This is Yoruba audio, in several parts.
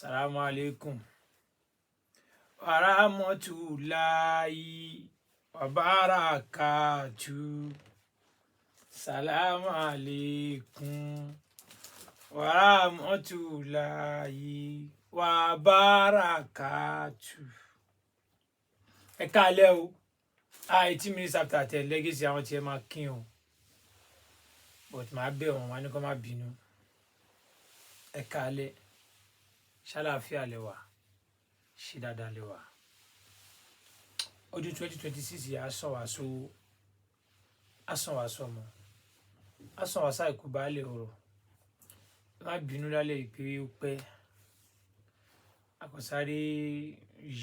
Assalamu alaikum. Wa rahmatullahi wa barakatuh. Assalamu alaikum. Wa rahmatullahi wa barakatuh. Ẹ káalẹ́ o. 18 minutes after 10 legacy àwọn tí ẹ máa kín o. But máa bẹ̀ wọ́n wá ní kó má bínú. Ẹ káalẹ́. Ṣàlàáfíà lẹ wà. Ṣé dáadáa lẹ wà. Ọdún 2026 yà sọ wá so asan wá sọmọ. Asan wá sa ikú baálé ọ̀rọ̀. Má bínú lálẹ́ ìpè ó pẹ́. Àkọsáré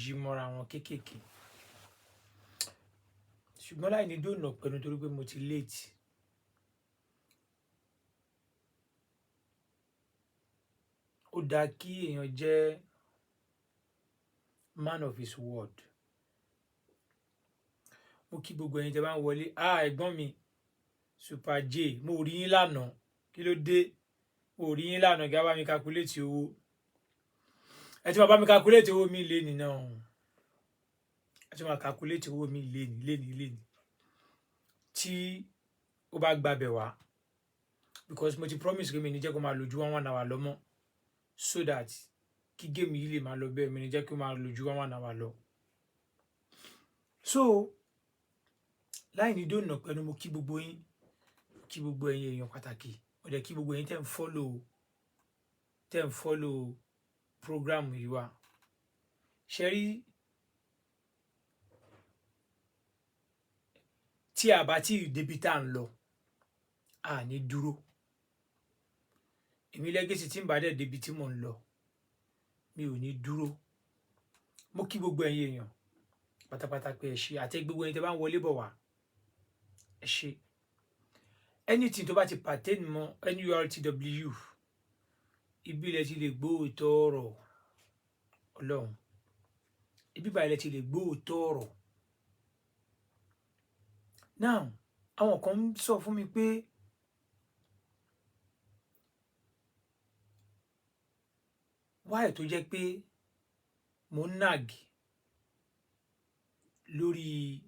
yí mọ́ra wọn kéékèèké. Ṣùgbọ́n láì ní dóònà pẹ̀lú torí pé mo ti late. Ó dáa kí èèyàn jẹ́ man of his word. Mo kí gbogbo ẹ̀yin tẹ́ bá ń wọlé. Ẹ̀gbọ́n mi Super J, mo rí yín lánàá. Kí ló dé? Mo rí yín lánàá gá bá mi calculate owó. Ẹ ti máa bá mi calculate owó mi lé ní náà. Ẹ ti máa calculate owó mi lé ní. Tí ó bá gbabẹ̀ wá. Because mo ti promise pé mi ní jẹ́ kó máa lò ju 1 hour lọ mọ́. So that kí game yìí lè máa lọ bẹ́ẹ̀ mi ní jẹ́ kó máa lò ju 1 hour lọ. So láì ní dóònà pẹ̀lú mo kí gbogbo yín. Kí gbogbo ẹ̀yin èèyàn pàtàkì. Ó dẹ̀ kí gbogbo ẹ̀yin tẹ́ ń follow program yìí wá. Ṣé rí tí a bá tí débi tá ń lọ a ní dúró. Èmi legacy tí ń bá dé débi tí mò ń lọ mi ò ní dúró. Mo kí gbogbo ẹ̀yin èèyàn pátápátá pé ẹ ṣé àti gbogbo ẹ̀yin tẹ́ bá ń wọlé bọ̀ wá. Ẹ ṣé. Anything tó bá ti pertain mọ́ N.U.R.T.W ibi ilẹ̀ ti lè gbóòótọ́ ọ̀rọ̀ Ọlọ́run. Ibi bá ilẹ̀ ti lè gbóòótọ́ ọ̀rọ̀. Now, àwọn kan sọ fún mi pé why tó jẹ́ pé mo nag lórí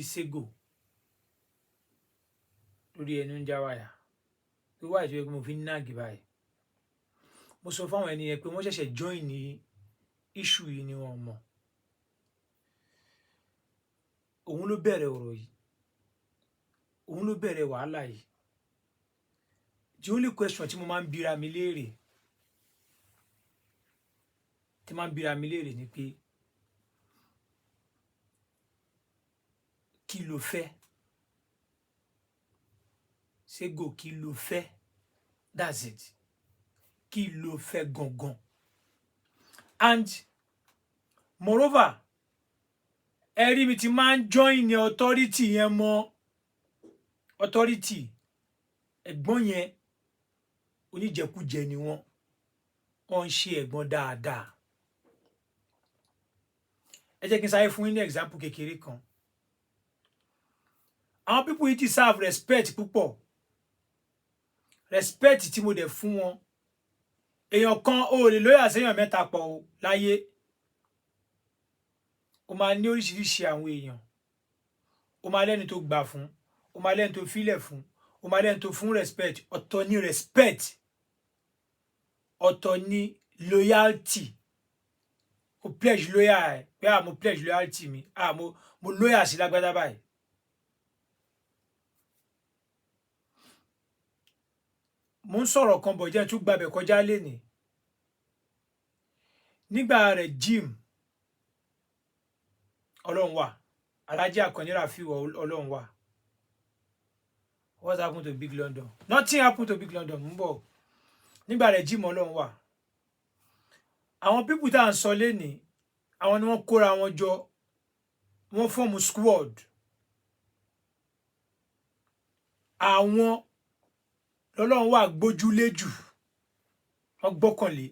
sego lórí ẹnu ń já wáyà. Pé why tó jẹ́ pé mo fi nag báyìí. Mo sọ fáwọn ẹni yẹn pé wọ́n ṣẹ̀ṣẹ̀ join ní issue yìí ni wọ́n mọ̀. Òun ló bẹ̀rẹ̀ ọ̀rọ̀ yìí. Òun ló bẹ̀rẹ̀ wàhálà yìí. The only question tí mo máa ń bira mi léèrè ni pé kí ló fẹ́? Sego kí ló fẹ́? That's it. Kí ló fẹ́ gangan? And moreover, ẹ̀rí mi ti máa ń join ní authority yẹn mọ́. Authority ẹ̀gbọ́n yẹn oníjẹkújẹ ni wọ́n. Wọ́n ń ṣe ẹ̀gbọ́n dáadáa. Ẹ jẹ́ kí n sáré fún yín ní example kékeré kan. Àwọn people yìí ti serve respect púpọ̀. Respect tí mo dẹ̀ fún wọn. Èèyàn kan ò lè lóyà séèyàn mẹ́ta pọ̀ o láyé. O máa ní oríṣiríṣi àwọn èèyàn. O máa lẹ́ni tó gbà fún. O máa lẹ́ni tó filẹ̀ fún. O máa lẹ́ni tó fún respect. Ọ̀tọ̀ ni respect. Ọ̀tọ̀ ni loyalty. Mo pledge loyal ẹ̀. Pé mo pledge loyalty mi. Mo loyal sí lágbádá báyìí. Mo ń sọ̀rọ̀ kan bọ̀ jẹ́ tún gbàbẹ̀ kọjá lénìí. Nígbà rẹ̀ Jim Ọlọ́run wà. Alhaji Akanni Rafiu Ọlọ́run wà. What happened to Big London? Nothing happened to Big London. Mbo. Nígbà rẹ̀ Jim Ọlọ́run wà. Àwọn people tá ń sọ lénìí, àwọn ni wọ́n kóra wọn jọ. Wọ́n form squad. Àwọn lọ́lọ́run wà gbójúlé jù. Wọ́n gbọ́kànlé.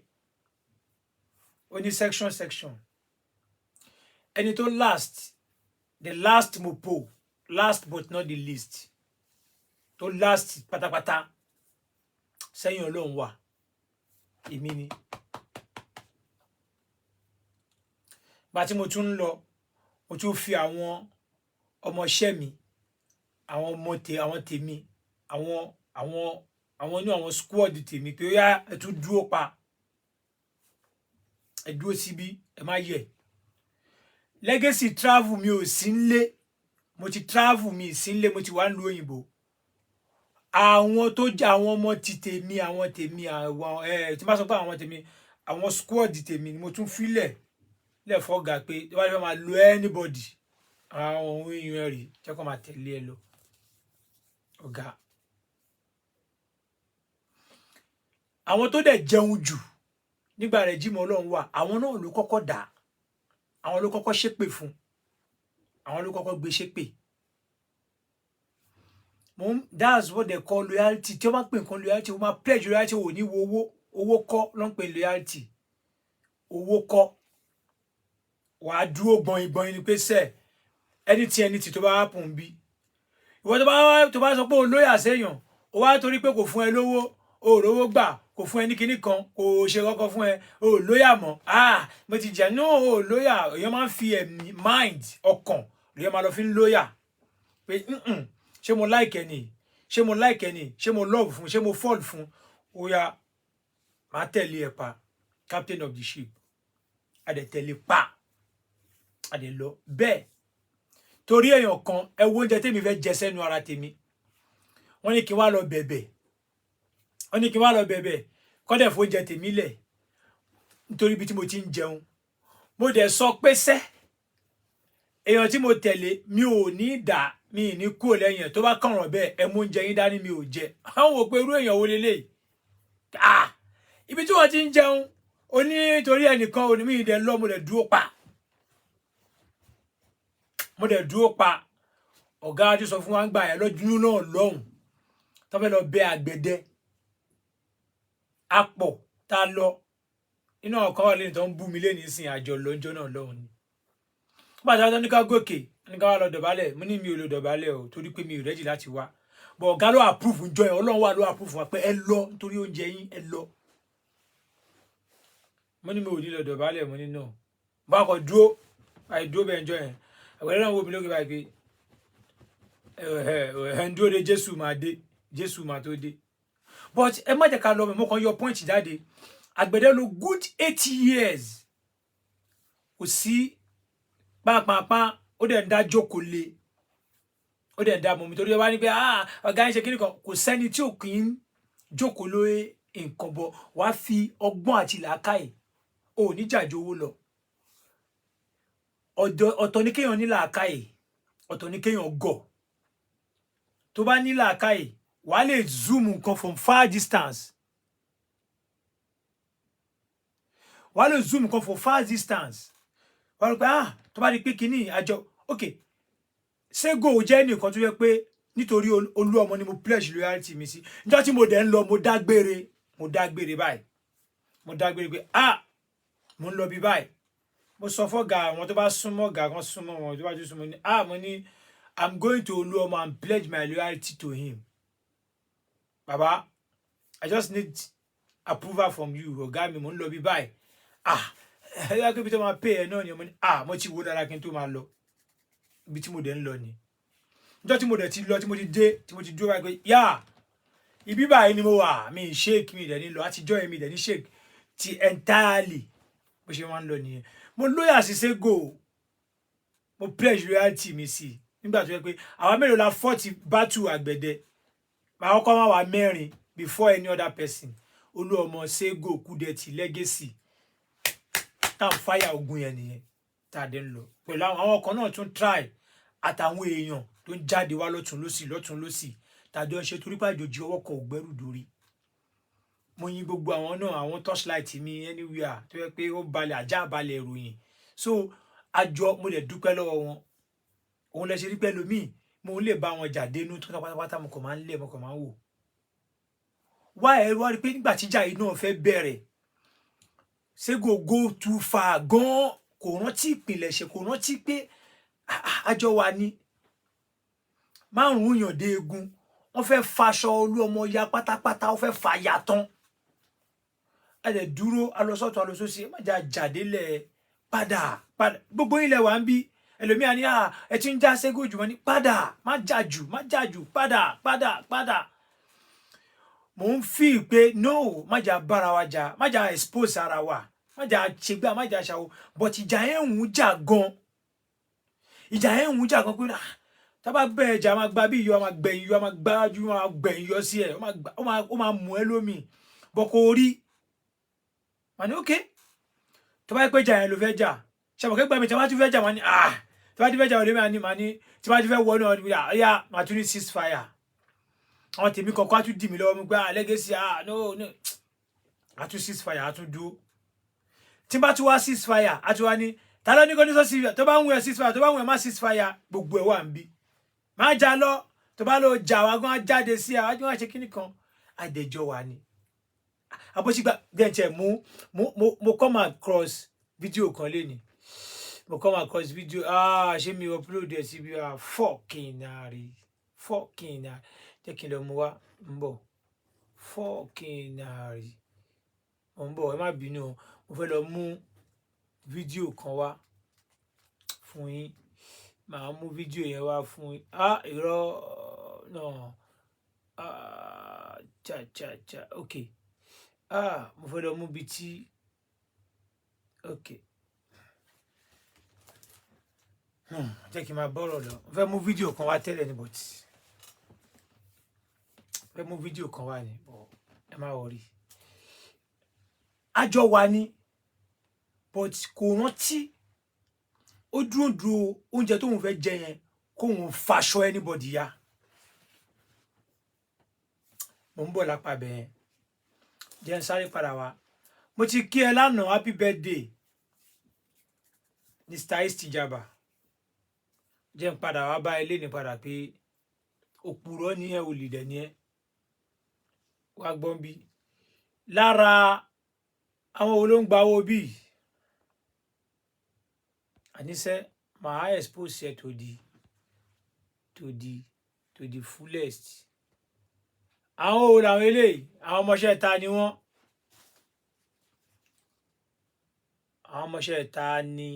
Ó ní section. Ẹni tó the last mopo, last but not the least. Tó last pátápátá. Sẹ́yìn Ọlọ́run wà. Èmi ni. Gba tí mo tún ń lọ mo tún fi àwọn ọmọọṣẹ́ mi àwọn tèmi àwọn inú àwọn squad tèmi pé ó yá ẹ tún dúró pa ẹ dúró síbí ẹ má yẹ̀. Legacy travel mi ò sí nílé mo ti travel mi sí nílé mo ti wà nílùú òyìnbó. Àwọn tó jẹ́ àwọn ọmọ ti tèmi àwọn tèmi àwọn tí bá sọ pé àwọn tèmi àwọn squad tèmi ni mo tún filẹ̀ lẹ̀ fọ́gà pé tí wọ́n bá fẹ́ máa lo anybody àwọn ohun èèyàn rẹ̀ jẹ́ kó máa tẹ̀lé ẹ lọ ọ̀gá. Àwọn tó dẹ̀ jẹun jù nígbà rẹ̀ jímọ̀ Ọlọ́run wà àwọn náà ló kọ́kọ́ dà àwọn ló kọ́kọ́ ṣépè fún àwọn ló kọ́kọ́ gbé ṣépè. That's what they call loyalty. Tí wọ́n bá pè nǹkan loyalty wọ́n máa pledge loyalty ò ní wo owó kọ́ ló ń pè loyalty owó kọ́ wàá dúró gbọ̀nyìngbọ̀nyìn ni pé sẹ́ anything tó bá happen bí ìwọ tó bá sọ pé o lóyà séèyàn o wá torí pé kò fún ẹ lówó o rówó gbà kò fún ẹ ní kinní kan kò ṣe kọ́kọ́ fún ẹ o lóyà mọ́ mo ti jẹ́ no o lóyà èèyàn máa ń fi ẹ̀mí mind ọkàn èèyàn máa lọ fi ń lóyà pé ṣé mo like ẹni ṣé mo like ẹni ṣé mo love fún ṣé mo fall fún ó yá máa tẹ̀lé ẹ pa captain of the ship adẹ̀ tẹ̀lé pa adẹ̀ lọ bẹ́ẹ̀ torí èèyàn kan ẹ wo oúnjẹ tèmi fẹ́ jẹ sẹ́nu ara tèmi wọ́n ní kí n wá lọ bẹ̀bẹ̀ kọ́dẹ̀ fún oúnjẹ tèmi lẹ̀ nítorí ibi tí mo ti ń jẹun mo dẹ̀ sọ pé sẹ́ èèyàn tí mo tẹ̀lé mi ò ní dà mi ní kúrò lẹ́yìn ẹ̀ tó bá kànràn bẹ́ẹ̀ ẹ mú oúnjẹ yín dání mi ò jẹ àwọn wò pé irú èèyàn wo lélẹ̀ ibi tí wọ́n ti ń jẹun ó ní torí ẹnìkan ò ní mi dẹ̀ lọ mo dẹ̀ dúró pa ọ̀gá ti sọ fún wa ń gbà ẹ̀ lọ́dún náà lọ́hùn tó fẹ́ lọ bẹ àgbẹ̀dẹ apọ̀ tá a lọ inú ọ̀kan wà lẹ́yìn tó ń bú mi lẹ́yìn ìsìn àjọ lọ́jọ́ náà lọ́hùn ni pàtàkì tó ní ká gòkè ní ká wá lọ dọ̀bálẹ̀ mo ní mi ò lè dọ̀bálẹ̀ o torí pé mi ò rẹ́jì láti wá bọ̀ ọ̀gá ló approve jọ ẹ̀ Ọlọ́run wà ló approve wa pé ẹ lọ nítorí oúnjẹ yín ẹ lọ mo ní mi ò ní lọ dọ̀bálẹ̀ mo ní náà bá kọ dúró àìdúró bẹ́ẹ̀ jọ yẹn àgbẹ̀rẹ̀ náà wo mi lókè báyìí pé ẹ̀ ń dúró de Jésù máa tó dé but ẹ má jẹ́ ká lọ mo kàn yọ point jáde àgbẹ̀dẹ lò good 8 years kò sí pàápàá ó dẹ̀ ń dá jókòó lé ó dẹ̀ ń dá mọ̀ mi torí ẹ wá ní pé ọ̀gá ń ṣe kíní kan kò sẹ́ni tí ò kì í jókòó lórí nǹkan bọ̀ wá fi ọgbọ́n àti làákàyè ò ní jàjò owó lọ ọ̀tọ̀ ní kéèyàn ní làákàyè ọ̀tọ̀ ní kéèyàn gọ̀ tó bá ní làákàyè wàá lè zoom nǹkan from far distance wàá lè zoom nǹkan from far distance wàá rò pé tó bá di pé kínní àjọ ok Sego jẹ́ nìkan tó yẹ pé nítorí olú ọmọ ni mo pledge loyalty mi sí níjọ́ tí mo dẹ̀ ń lọ mo dágbére báyìí pé mo ń lọ bí báyìí mo sọ fọ́gà àwọn tó bá súnmọ́ ọ̀gá kan súnmọ́ wọn tó bá tún súnmọ́ ní mo ní I'm going to Olúọmọ and pledge my loyalty to him. Baba, I just need approval from you. Ọ̀gá mi mo ń lọ bí báyìí. Ẹ bí tó máa pay ẹ náà ni mo ní mo ti wo dára kí n tó máa lọ. Ibi tí mo dẹ̀ ń lọ ni. Níjọ́ tí mo dẹ̀ ti lọ tí mo ti dé tí mo ti dúró báyìí pé ibi báyìí ni mo wà mi shake mi dẹ̀ ní lọ àtijọ́ yẹn mi dẹ̀ ní shake ti entirely bó ṣe máa ń lọ nìyẹn. Mo lóyà sí Sego mo pledge loyalty mi sí nígbà tó yẹ pé àwọn mélòó la 40 battle àgbẹ̀dẹ màá kọ́kọ́ máa wà mẹ́rin before any other person Olúọmọ Sego Kúdẹ̀tì legacy tá n fire ogun yẹn nìyẹn tá a dé ń lọ pẹ̀lú àwọn kan náà tún try àtàwọn èèyàn tó ń jáde wá lọ́tún lọ́sì tàjọ ṣe torí pé àjòjì ọwọ́ kan ò gbẹ́rù dórí mo yin gbogbo àwọn náà àwọn torchlight mi anywhere tó yẹ pé ó balẹ̀ ajá balẹ̀ ìròyìn so àjọ mo lè dúpẹ́ lọ́wọ́ wọn òun lè ṣe rí pẹ̀lú mi mo lè bá wọn jà dénú tó pátápátá mo kàn máa ń lé mo kàn máa ń wò wá ẹ̀rọ wá rí pé nígbà tíjà yìí náà fẹ́ bẹ̀rẹ̀ Sego go too far gan kò rántí ìpìlẹ̀ṣẹ̀ kò rántí pé àjọ wa ní márùn-ún yàn dé egun wọ́n fẹ́ faṣọ Olúọmọ ya pátápátá wọ́n fẹ́ fa ya tán a lè dúró alọ́sọ́tún alọ́sọ́sí má jà jàdélẹ̀ padà gbogbo ilẹ̀ wa ń bí ẹlòmíà ní ẹ ti ń já ségò jù wọ́n ní padà má jà jù padà mò ń fi pé no má jà bára wa jà má jà expose ara wa má jà ṣègbà má jà ṣàwò but ìjà yẹn ń jà gan pé tá bá bẹ̀rẹ̀ jà máa gba bí iyọ̀ máa gbẹ̀yìn iyọ̀ máa gbájú máa gbẹ̀yìn yọ sí ẹ̀ ó máa mú ẹ lómi bọ̀ kò rí mà ní okay tó bá yẹ pé jà yẹn ló fẹ́ jà ṣàbọ̀kẹ́ gbàmí tí wọ́n ti fẹ́ jà wọ́n ní tí wọ́n ti fẹ́ jà wọ́n ní mà ní tí wọ́n ti fẹ́ wọ́n náà ọ̀yà màá tún ní ceasefire àwọn tèmi kọ̀ọ̀kan á tún dì mí lọ́wọ́ mi pé legacy no á tún ceasefire á tún dúró tí bá tún wá ceasefire á tún wá ní ta ló ní kó ní sọ ceasefire tó bá ń wù ẹ́ ceasefire tó bá ń wù ẹ́ má ceasefire gbogbo ẹ̀ wà ń bí má jà lọ tó bá lọ jà wá gan jáde sí àwọn àjọ àṣẹ kíní kan àdẹjọ wà ní àbọ̀ṣígbà dẹ́ntsẹ̀ mo come across fídíò kan léni mo come across fídíò ṣé mi upload ẹ̀ síbi fucking nari jẹ́ kí n lọ mú wá ń bọ̀ fucking nari ń bọ̀ ẹ má bínú mo fẹ́ lọ mú fídíò kan wá fún yín màá mú fídíò yẹn wá fún yín irọ́ náà ok mo fẹ́ lọ mú bi tí ok jẹ́ kí n máa bọ́rọ̀ lọ mo fẹ́ mú fídíò kan wá tẹ́lẹ̀ ní bọ̀tì fẹ́ mú fídíò kan wá ní ẹ má wọrí àjọ wa ní but kò rántí ó dúró oúnjẹ tóun fẹ́ jẹ yẹn kóun faṣọ anybody ya mo ń bọ̀ lápá bẹ́ẹ̀ jẹ́ ń sáré padà wá mo ti kí ẹ lánàá happy birthday Mr. Istijaba jẹ́ ń padà wá bá ilé ní padà pé òpùrọ́ ni ẹ olùdẹ̀ ni ẹ wá gbọ́n bí lára àwọn olóńgbà owó bíi àníṣe màá expose ẹ to the fullest àwọn òun làwọn eléyìí àwọn ọmọọṣẹ́ ta ni wọ́n àwọn ọmọọṣẹ́ ta ni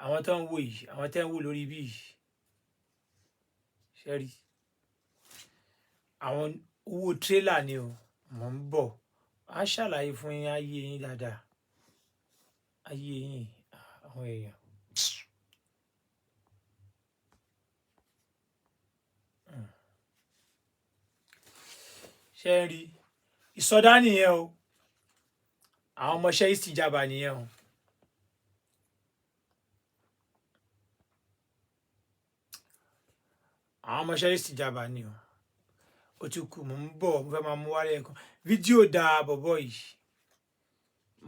àwọn tó ń wò yìí àwọn tẹ́ ń wò lórí bí yìí ṣẹ́rí àwọn owó tírélà ni o mò ń bọ̀ á ṣàlàyé fún yín ayé yín dáadáa ayé yín àwọn èèyàn ṣe ń rí ìsọdá nìyẹn o àwọn ọmọọṣẹ́ Istijaba nìyẹn o àwọn ọmọọṣẹ́ Istijaba ni o ó ti kú mò ń bọ̀ mo fẹ́ máa mú wálé ẹ̀kan fídíò da bọ̀bọ̀ yìí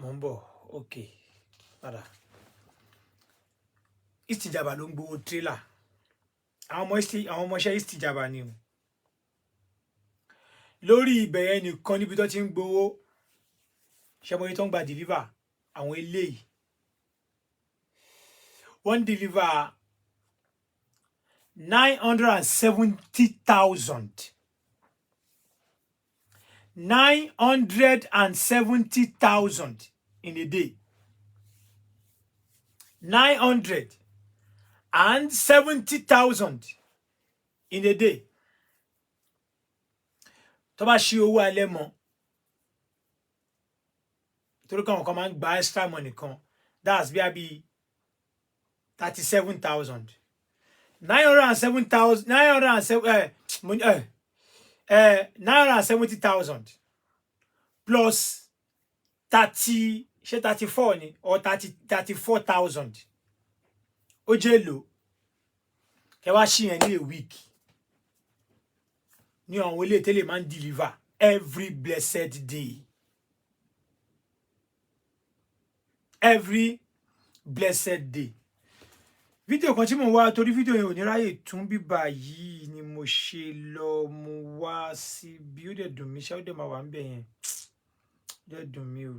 mò ń bọ̀ ok padà Istijaba ló ń gbowó tírélà àwọn ọmọọṣẹ́ Istijaba ni o lórí ibẹ̀ yẹn nìkan níbi tó ti ń gbowó ṣẹmọye tó ń gba deliver àwọn eléyìí wọ́n deliver 970,000 970,000 in a day 970,000 in a day tó bá ṣe owó alẹ́ mọ́ torí kan kan máa ń gba extra money kan that's bí 37,000 970,000 plus 34 ni or 34,000 ó jẹ́ èlò kẹ́ wá ṣí yẹn ní a week ní àwọn ilé tẹ́lẹ̀ máa ń deliver every blessed day every blessed day fídíò kan tí mo wá torí fídíò yẹn ò ní ráyè tún bíbà yìí ni mo ṣe lọ mo wá sí bí ó dẹ̀ dùn mí ṣá ó dẹ̀ máa wà ń bẹ̀ yẹn ó dẹ̀ dùn mí o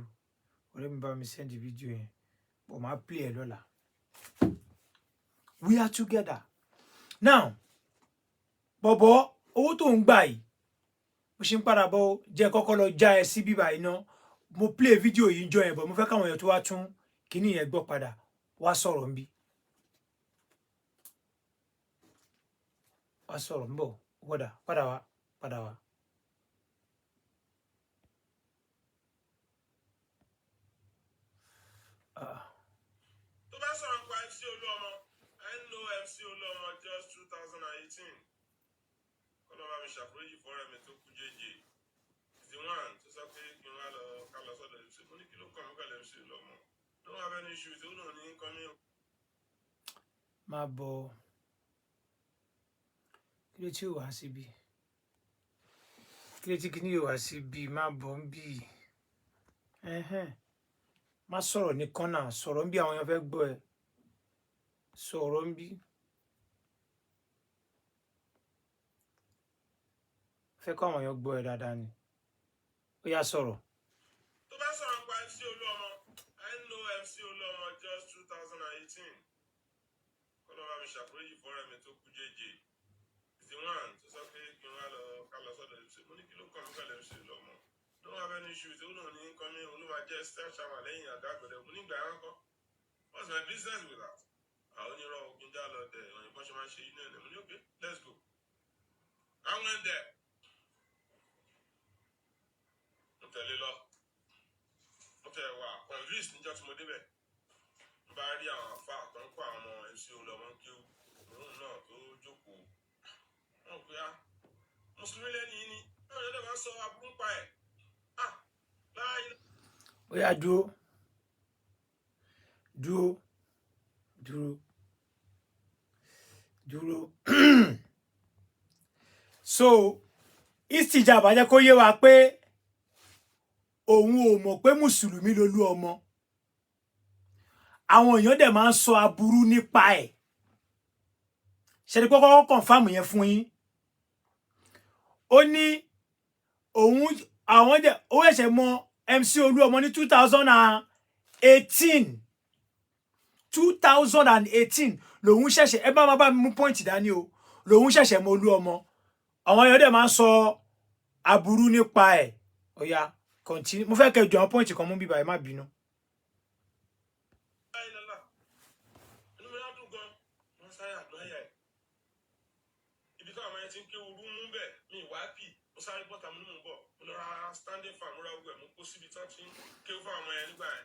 ọ̀rẹ́ mi bá mi send fídíò yẹn bọ̀ máa play ẹ̀ lọ́la we are together now bọ̀bọ̀ owó tó ń gbà yìí mo ṣe ń padà bọ̀ jẹ́ kọ́kọ́ lọ já ẹ sí bíbà yìí ná mo play video yìí ń jọ yẹn but mo fẹ́ káwọn èèyàn tó wá tún kíní yẹn gbọ́ padà wá sọ̀rọ̀ ń bí wá sọ̀rọ̀ ń bọ̀ padà wá. tó bá sọ̀rọ̀ pa MC Olúọmọ N.U.R.T.W just 2018 kọ́lọ́ bá mi ṣàforíjì fọ́rẹ́ mi tó kú jẹ́jẹ́ is the one tó sọ pé kí n wá lọ ká lọ sọ́dọ̀ MC mo ní kí ló kàn mí pẹ̀lú MC Olúọmọ don't have any issue tó náà ní nǹkan mi. máa bọ̀ kí ló tí ò wá síbi kí ló tí kíní yóò wá síbi máa bọ̀ ń bì má sọ̀rọ̀ ní kọ́nà sọ̀rọ̀ ń bí àwọn èèyàn fẹ́ gbọ́ ẹ sọ̀rọ̀ ń bí fẹ́ kọ́ àwọn èèyàn gbọ́ ẹ dáadáa ni ó yá sọ̀rọ̀. tó bá sọ̀rọ̀ pa MC Olúọmọ N.U.R.T.W just 2018 kọ́lọ́ bá mi ṣàforíjì fọ́rẹ́ mi tó kú jẹ́jẹ́ is the one tó sọ pé kí n wá lọ ká lọ sọ́dọ̀ MC mo ní kí ló kàn mí pẹ̀lú MC Olúọmọ don't have any issue tó náà ní nǹkan mi olúwa jẹ́ star shower lẹ́yìn àga àgbẹ̀dẹ mo nígbà ẹran kọ́ what's my business with that àwọn onírọ̀ ogun já lọ dẹ̀ òyìnbó ṣe máa ń ṣe iná ẹ̀ mo ní okay let's go I went there mo tẹ̀lé lọ mo tẹ̀ wà convince níjọ́ tí mo débẹ̀ mo bá rí àwọn àfa tó ń kó àwọn ọmọ MC Olúọmọ kí òun náà tó jókòó wọn pé á mùsùlùmí lẹ́ni yìí ni náà yọ̀dọ̀ máa ń sọ aburú pa ẹ̀ ó yá dúró so istijaba jẹ́ kó yé wa pé òun ò mọ̀ pé mùsùlùmí lolú ọmọ àwọn èèyàn dẹ̀ máa ń sọ aburú nípa ẹ̀ ṣe ni kọ́kọ́ kọ̀ǹfàmù yẹn fún yín ó ní òun àwọn dẹ̀ ó ẹ̀ṣẹ̀ mọ MC Olúọmọ ní 2018 lòun ṣẹ̀ṣẹ̀ ẹ bá mi mú pọ́ìntì dání o lòun ṣẹ̀ṣẹ̀ mọ Olúọmọ àwọn èèyàn dẹ̀ máa ń sọ aburú nípa ẹ̀ ó yá continue mo fẹ́ kẹjọ àwọn pọ́ìntì kan mú bíbá ẹ má bínú. standing fan múra gbogbo ẹ̀ mú kó síbi tí wọ́n ti ń ké fún àwọn ẹ̀ nígbà ẹ̀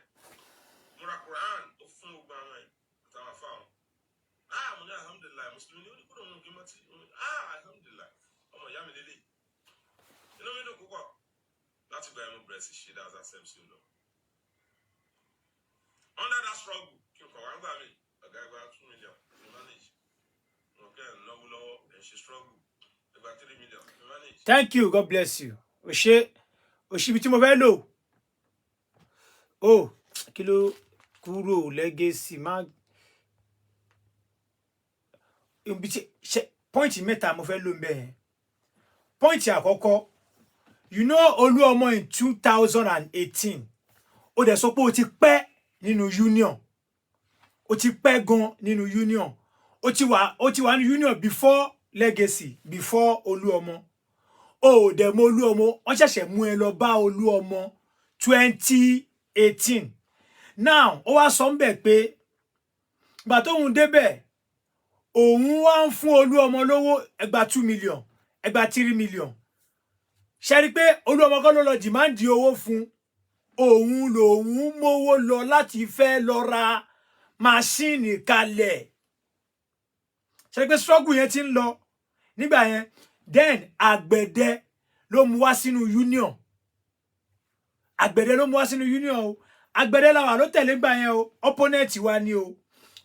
múra Quran ó fún gbogbo àwọn ẹ̀ àtàwọn afáwọn. Mo ní alhamdulilayi mùsùlùmí ní oníkúrò òun kì í mọ́tì alhamdulilayi ọmọ ìyá mi lélẹ̀ inú mi dùn púpọ̀ láti gba ẹnu bẹ̀rẹ̀ sí ṣe dáadáa MC Olúọmọ. Under that struggle kí n kọ̀ wá ń gbà mí ọ̀gá ẹgbẹ́ 2 million ní manage wọn kẹ́ ẹ̀ náwó lọ́wọ́ ẹ̀ ṣe struggle ẹgbẹ́ 3 million ní manage. Thank you, God bless you. Òṣìbí tí mo fẹ́ lò kí ló kúrò legacy má ibi tí pọ́ìntì mẹ́ta mo fẹ́ lò ń bẹ̀ yẹn pọ́ìntì àkọ́kọ́ you know Olúọmọ in 2018 ó dẹ̀ sọ pé ó ti pẹ́ nínú union ó ti pẹ́ gan nínú union ó ti wà ní union before legacy before Olúọmọ dẹ̀ mọ Olúọmọ wọ́n ṣẹ̀ṣẹ̀ mú ẹ lọ bá Olúọmọ 2018 now ó wá sọ ń bẹ̀ pé gbà tóun débẹ̀ òun wá ń fún Olúọmọ lówó ẹgbà 2 million ẹgbà 3 million ṣe rí pé Olúọmọ kọ́ ló lọ dìmáàndì owó fún òun lòun mówó lọ láti fẹ́ lọ ra máṣíìnì kalẹ̀ ṣe rí pé struggle yẹn ti ń lọ nígbà yẹn then àgbẹ̀dẹ ló mú wá sínú union àgbẹ̀dẹ ló mú wá sínú union o àgbẹ̀dẹ làwà ló tẹ̀lé gbà yẹn o opponent wa ni o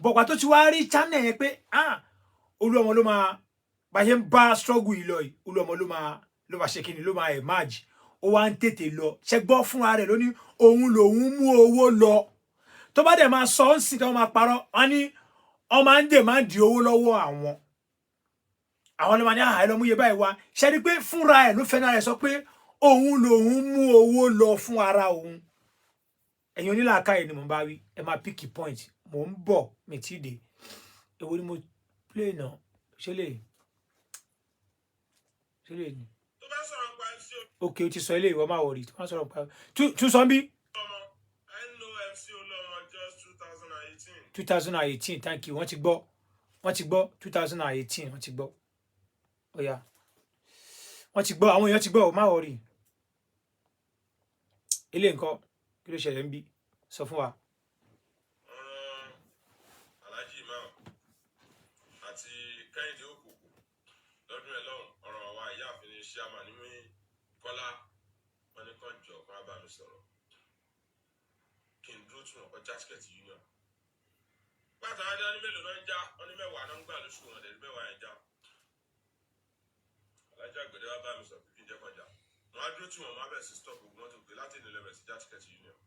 bọ̀pá tó ti wá rí channel yẹn pé Olúọmọ ló máa bá ṣe ń bá struggle yìí lọ yìí Olúọmọ ló máa ṣe kíni ló máa emerge ó wá ń tètè lọ ṣe gbọ́ fúnra rẹ̀ ló ní òun lòun mú owó lọ tó bá dẹ̀ máa sọ ọ́n sì tó máa parọ́ wọn ní wọ́n máa ń demand owó lọ́wọ́ àwọn ló máa ní ẹ lọ mú iye báyìí wá ṣe rí pé fúnra ẹ̀ ló fẹ́ràn rẹ̀ sọ pé òun lòun mú owó lọ fún ara òun ẹ̀yin onílàákàyè ni mo bá wí ẹ máa pick point mo ń bọ̀ mi tí dé èwo ni mo play náà ṣe lè ní. ok o ti sọ ilé ìwọ máa wọrí tó máa sọ̀rọ̀ pa tún sọ bí. 2018 thank you wọ́n ti gbọ́ 2018 wọ́n ti gbọ́ ó yá wọ́n ti gbọ́ àwọn èèyàn ti gbọ́ ò má wọrí ilé nǹkan kí ló ṣẹlẹ̀ ń bí sọ fún wa. Alhaji Imam àti Kẹ́hìndé Òkòkò lọ́dún ẹ̀ lọ́hùn ọ̀rọ̀ àwa ìyáàfin ní ṣíàmà ní Kọ́lá wọn ní kàn jọ kàn bá mi sọ̀rọ̀ kí n dúró tún ọkọ̀ jásikẹ̀tì union. pàtàkì adé wọn ní mélòó náà ń já wọn ní mẹ́wàá náà ń gbà lóṣù wọn dẹ̀ ní mẹ́wàá yẹn já. Alájà Àgbẹ̀dẹ wa bá mi sọ pé kí n jẹ́ kọjá wọn á dúró tí wọn máa bẹ̀ sí stop gbogbo wọn tó pé láti ìnílẹ̀ bẹ̀ sí jásikẹ̀tì union.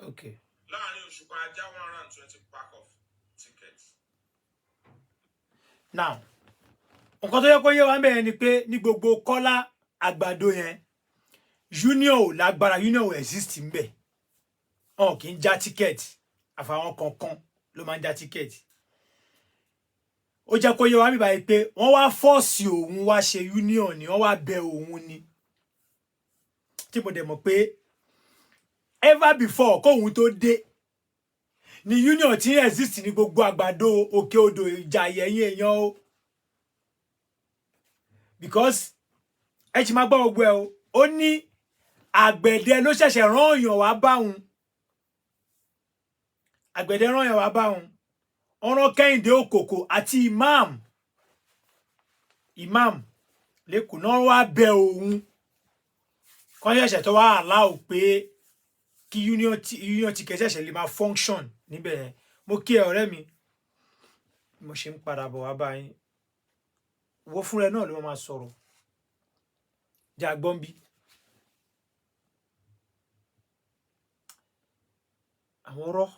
Okay. láàárín oṣù kan ajá 120 pack of tickets. Now nǹkan tó yẹ kó yé wa ń bẹ̀rẹ̀ ni pé ní gbogbo Kọ́lá àgbàdo yẹn union ò lágbára union ò exist ń bẹ̀ wọn kì í já tíkẹ́ẹ̀tì àfàwọn kankan ló máa ń já tíkẹ́ẹ̀tì ó jẹ́ kó yé wa bíbáyìí pé wọ́n wá fọ́ọ̀sì òun wá ṣe union ni wọ́n wá bẹ òun ni tí mo dẹ̀ mọ̀ pé ever before kóhun tó dé ni union tí exist ní gbogbo àgbàdo òkè odò ìjà yẹ̀yìn èèyàn o because ẹ ti máa gbọ́ gbogbo ẹ o ó ní àgbẹ̀dẹ ló ṣẹ̀ṣẹ̀ rán èèyàn wá báwọn àgbẹ̀dẹ rán èèyàn wá báwọn ọ̀ràn Kẹ́hìndé Òkòkò àti imam lẹ́kùn náà wá bẹ òun kọ́ ṣẹ̀ṣẹ̀ tó wá allow pé kí union ti kẹsẹ̀ṣẹ̀ lè máa function níbẹ̀ yẹn mo kí ẹ ọ̀rẹ́ mi mo ṣe ń padà bọ̀ wá báyìí wo fúnra náà ló máa sọ̀rọ̀ jàgbọ́n bí àwọn ọ̀rọ̀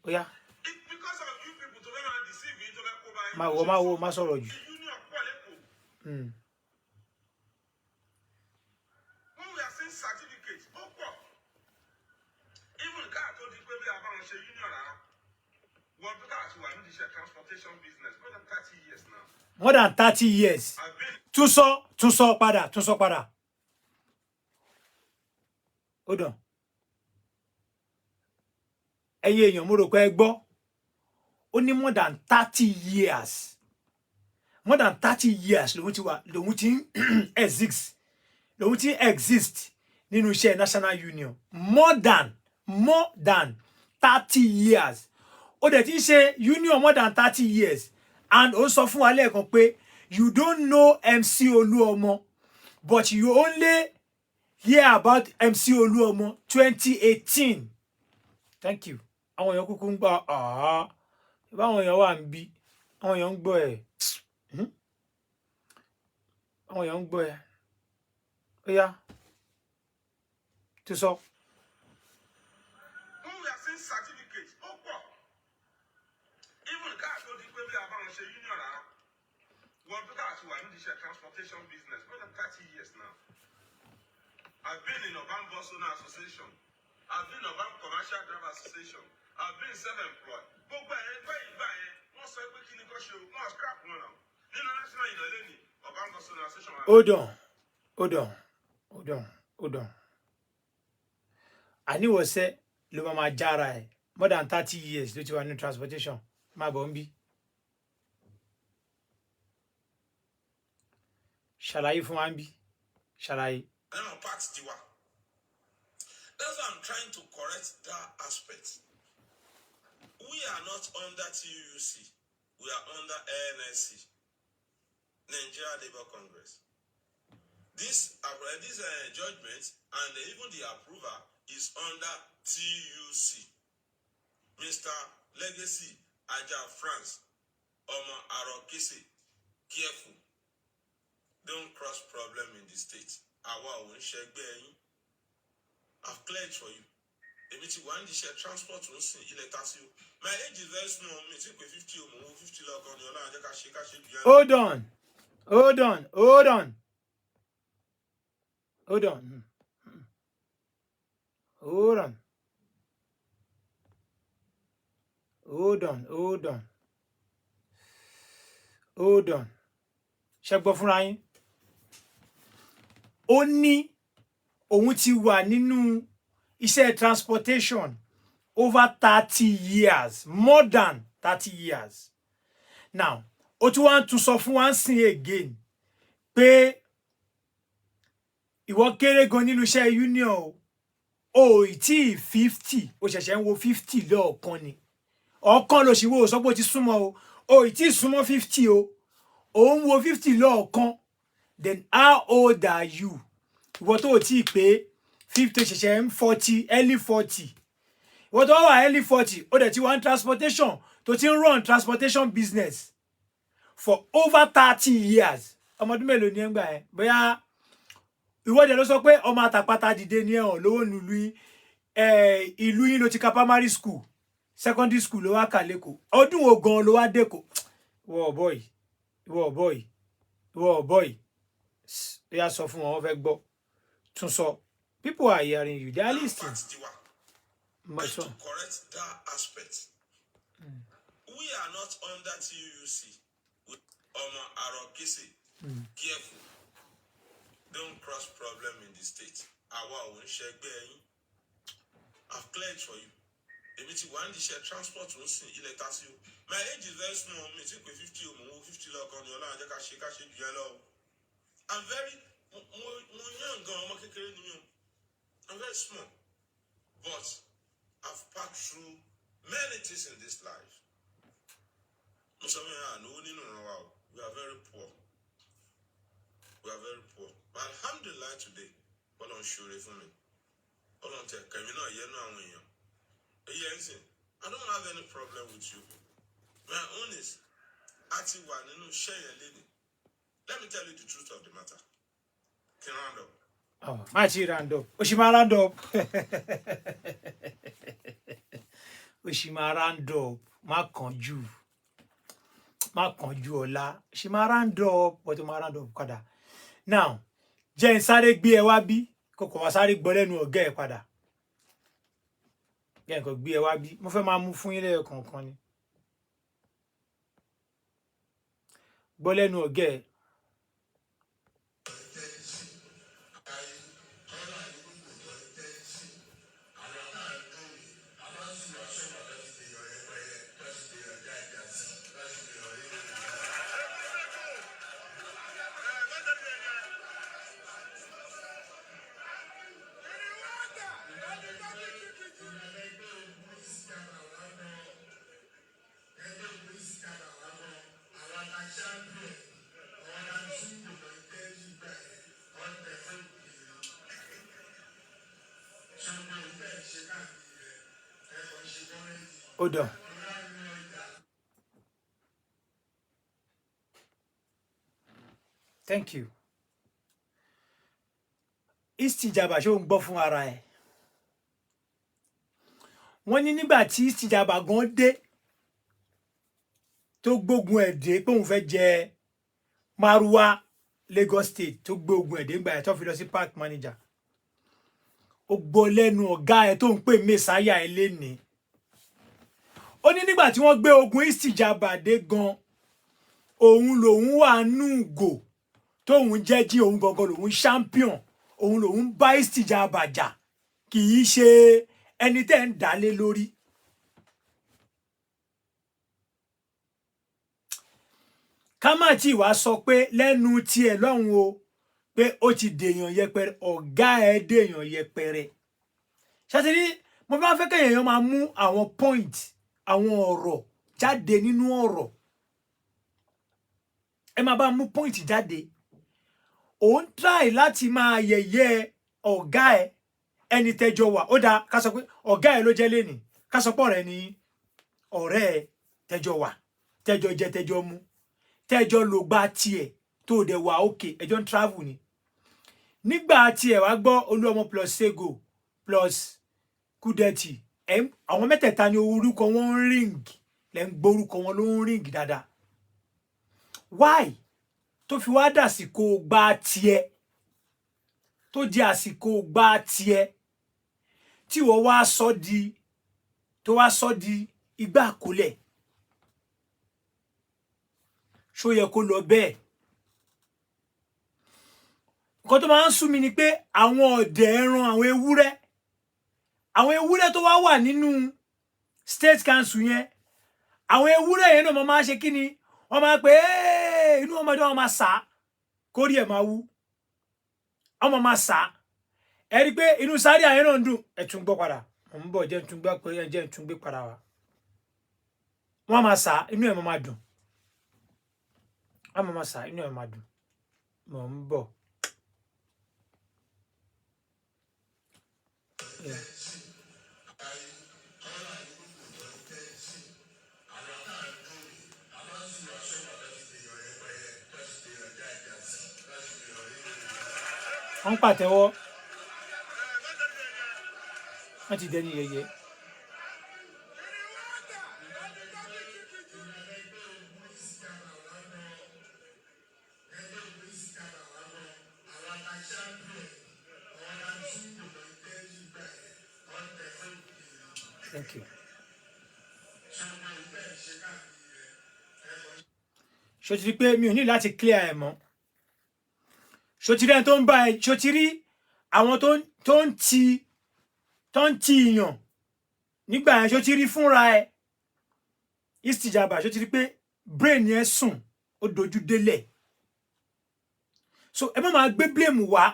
ó yá máa wo má sọ̀rọ̀ jù. More than 30 years. Tún sọ padà. Hold on. Ẹ̀yin èèyàn mo rò pé ẹ gbọ́. Ó ní more than 30 years. More than 30 years lòun ti exist nínú iṣẹ́ National Union. More than 30 years. Ó dẹ̀ ti ń ṣe union more than 30 years. And ó sọ fún wa lẹ́ẹ̀kan pé you don't know MC Oluomo but you only hear about MC Oluomo 2018. Thank you. Àwọn èèyàn kúkú ń gbọ́ báwọn èèyàn wà ń bí àwọn èèyàn ń gbọ́ ẹ̀ àwọn èèyàn ń gbọ́ ẹ̀ ó yá tó sọ. Transportation business more than 30 years now. I've been in Awon Association. I've been in Awon Commercial Driver Association. I've been self-employed. Gbogbo ẹgbẹ́ ìgbà yẹn wọ́n sọ pé kí ni kò ṣe wọ́n scrap wọn náà nínú national ìnáwó ní Awon Association. Hold on. Àníwọ̀sẹ́ ló máa jára ẹ̀ more than 30 years ló ti wà ní transportation má bọ̀ ń bí. Ṣàlàyé fún wa ń bí ṣàlàyé. That's why I'm trying to correct that aspect. We are not under TUC. We are under NSC, Nigeria Labour Congress. This judgment and even the approval is under TUC. Mr. Legacy Aja France, Omo Arokese, careful. Don't cross problem in the state. Àwa ò ń ṣẹgbẹ́ yín. I've cleared for you. Èmi ti wà ní iṣẹ́ transport ń sìn ilẹ̀ tásí o. My age is very small. Mi ti pé 50 o, mo wo 50 lọ́gán ni Ọlọ́run jẹ́ ká ṣe bí. Hold on. Ṣé gbọ́ fúnra yín? Ó ní òun ti wà nínú iṣẹ́ transportation over 30 years, more than 30 years. Now, ó tún wá tún sọ fún wa sin again pé ìwọ kéré gan nínú iṣẹ́ union o tí 50 ó ṣẹ̀ṣẹ̀ ń wo 50 lọ́ọ̀kan ni. Ọ̀kan ló sì wo sọ pé ó ti súnmọ́ o tí súnmọ́ 50 o ń wo 50 lọ́ọ̀kan. Then how old are you? Ìwọ tó tí pé 50 ṣẹ̀ṣẹ̀ ń 40, early 40. Ìwọ tó wà early 40 ó dẹ̀ ti wá transportation tó ti ń run transportation business for over 30 years. Ọmọdún mélòó ni ẹ ń gbà ẹ́? Bóyá ìwọ dẹ̀ ló sọ pé ọmọ àtàpàtà dìde ní ẹ̀hàn lówó nílùú ìlú yín ló ti ka primary school, secondary school ló wá kà lẹ́kọ̀ọ́. Ọdún wo gan ló wá dẹ́kọ̀ọ́? Ìwọ boy. Ó sọ fún wọn wọ́n fẹ́ gbọ́. Tún sọ. People are hearing you. They are listening. And to correct that aspect, we are not under TUC. Careful. Don't cross problem in the state. Awon I've cleared for you. One share transport my age is very small. Me 50 I'm very young. I'm very small. But I've passed through many things in this life. We are very poor. We are very poor. But alhamdulillah today, what on sure for me. What on tell I don't have any problem with you. My own is share your lady. Let me tell you the truth of the matter. Can round up. Oh, Machi round up. Oshima round up. Oshima round up. Ma kanju ọ̀la. Oshima round up. But ma round up padà. Now, jẹ́ n sáré gbé ẹ wá bí. Kókò wá sáré gbọ́ lẹ́nu ọ̀gá ẹ padà. Jẹ́ n kó gbé ẹ wá bí. Mo fẹ́ máa mú fún yín lẹ́yọ kọ̀ọ̀kan ni. Gbọ́ lẹ́nu ọ̀gá ẹ. Hold on. Thank you. Istijaba ṣó ń gbọ́ fún ara ẹ̀. Wọ́n ní nígbà tí Istijaba gan dé tó gbógun ẹ̀ dé pé òun fẹ́ jẹ Maruwa Lagos State tó gbógun ẹ̀ dé nígbà ẹ̀ tó fi lọ sí park manager. Ó gbọ́ lẹ́nu ọ̀gá ẹ̀ tó ń pè Messiah ẹ̀ lénìí. Ó ní nígbà tí wọ́n gbé ogun Istijaba dé gan òun lòun wà nùgò tóun jẹ́ jí òun gangan lòun champion òun lòun bá Istijaba jà kì í ṣe ẹni tẹ́ ń dálé lórí. Ká má tí wàá sọ pé lẹ́nu tiẹ̀ lọ́hùn o pé ó ti dèèyàn yẹpẹrẹ ọ̀gá ẹ̀ dèèyàn yẹpẹrẹ. Ṣàtìrí mo bá fẹ́ kéèyàn máa mú àwọn point àwọn ọ̀rọ̀ jáde nínú ọ̀rọ̀. Ẹ máa bá mú point jáde. Ó ń try láti máa yẹ̀yẹ́ ọ̀gá ẹ̀ ẹni tẹ́jọ wà. Ó dáa ká sọ pé ọ̀gá ẹ̀ ló jẹ́ lénìí. Ká sọ pé ọ̀rẹ́ ni ọ̀rẹ́ ẹ̀ tẹ́jọ wà. Tẹ́jọ jẹ tẹ́jọ mú. Tẹ́jọ ló gba tiẹ̀ tó dẹ̀ wà okay. Ẹjọ́ ń travel ni. Nígbà tiẹ̀ wá gbọ́ Olúọmọ plus Sego plus Kudeti. Àwọn mẹ́tẹ̀ẹ̀ta ni orúkọ wọn ń ring. Lẹ́ ń gbọ́ orúkọ wọn ló ń ring dáadáa. Why? Tó fi wá dàsìkò gba tiẹ̀. Tó di àsìkò gba tiẹ̀. Tí wọ́n wá sọ di igbá àkólẹ̀. Ṣó yẹ kó lọ bẹ́ẹ̀? Nǹkan tó máa ń sú mi ni pé àwọn ọ̀dẹ̀ ẹran àwọn ewúrẹ́ tó wá wà nínú state council yẹn àwọn ewúrẹ́ yẹn náà mo máa ṣe kíni wọ́n máa pè é inú ọmọdé wọn máa sá kórí ẹ̀ máa wú ọmọ máa sá ẹ rí pé inú sáré àyẹn náà ń dùn ẹ tún gbọ́ padà mo ń bọ̀ jẹ́ tún gbọ́ pé jẹ́ tún gbé padà wá wọ́n máa sá inú ẹ̀ máa dùn wọ́n máa sá inú ẹ̀ máa dùn mo ń bọ̀. Yeah. wọ́n pàtẹ́wọ́ wọ́n ti dẹni yẹyẹ. Thank you. ṣó ti rí pé mi ò ní láti clear ẹ̀ mọ́ ṣó ti rí ẹni tó ń bá ẹ ṣó ti rí àwọn tó ń ti ìyàn nígbà yẹn ṣó ti rí fúnra ẹ istijaba ṣó ti rí pé brain yẹn sùn ó dojú délẹ̀ so ẹ má máa gbé blame wá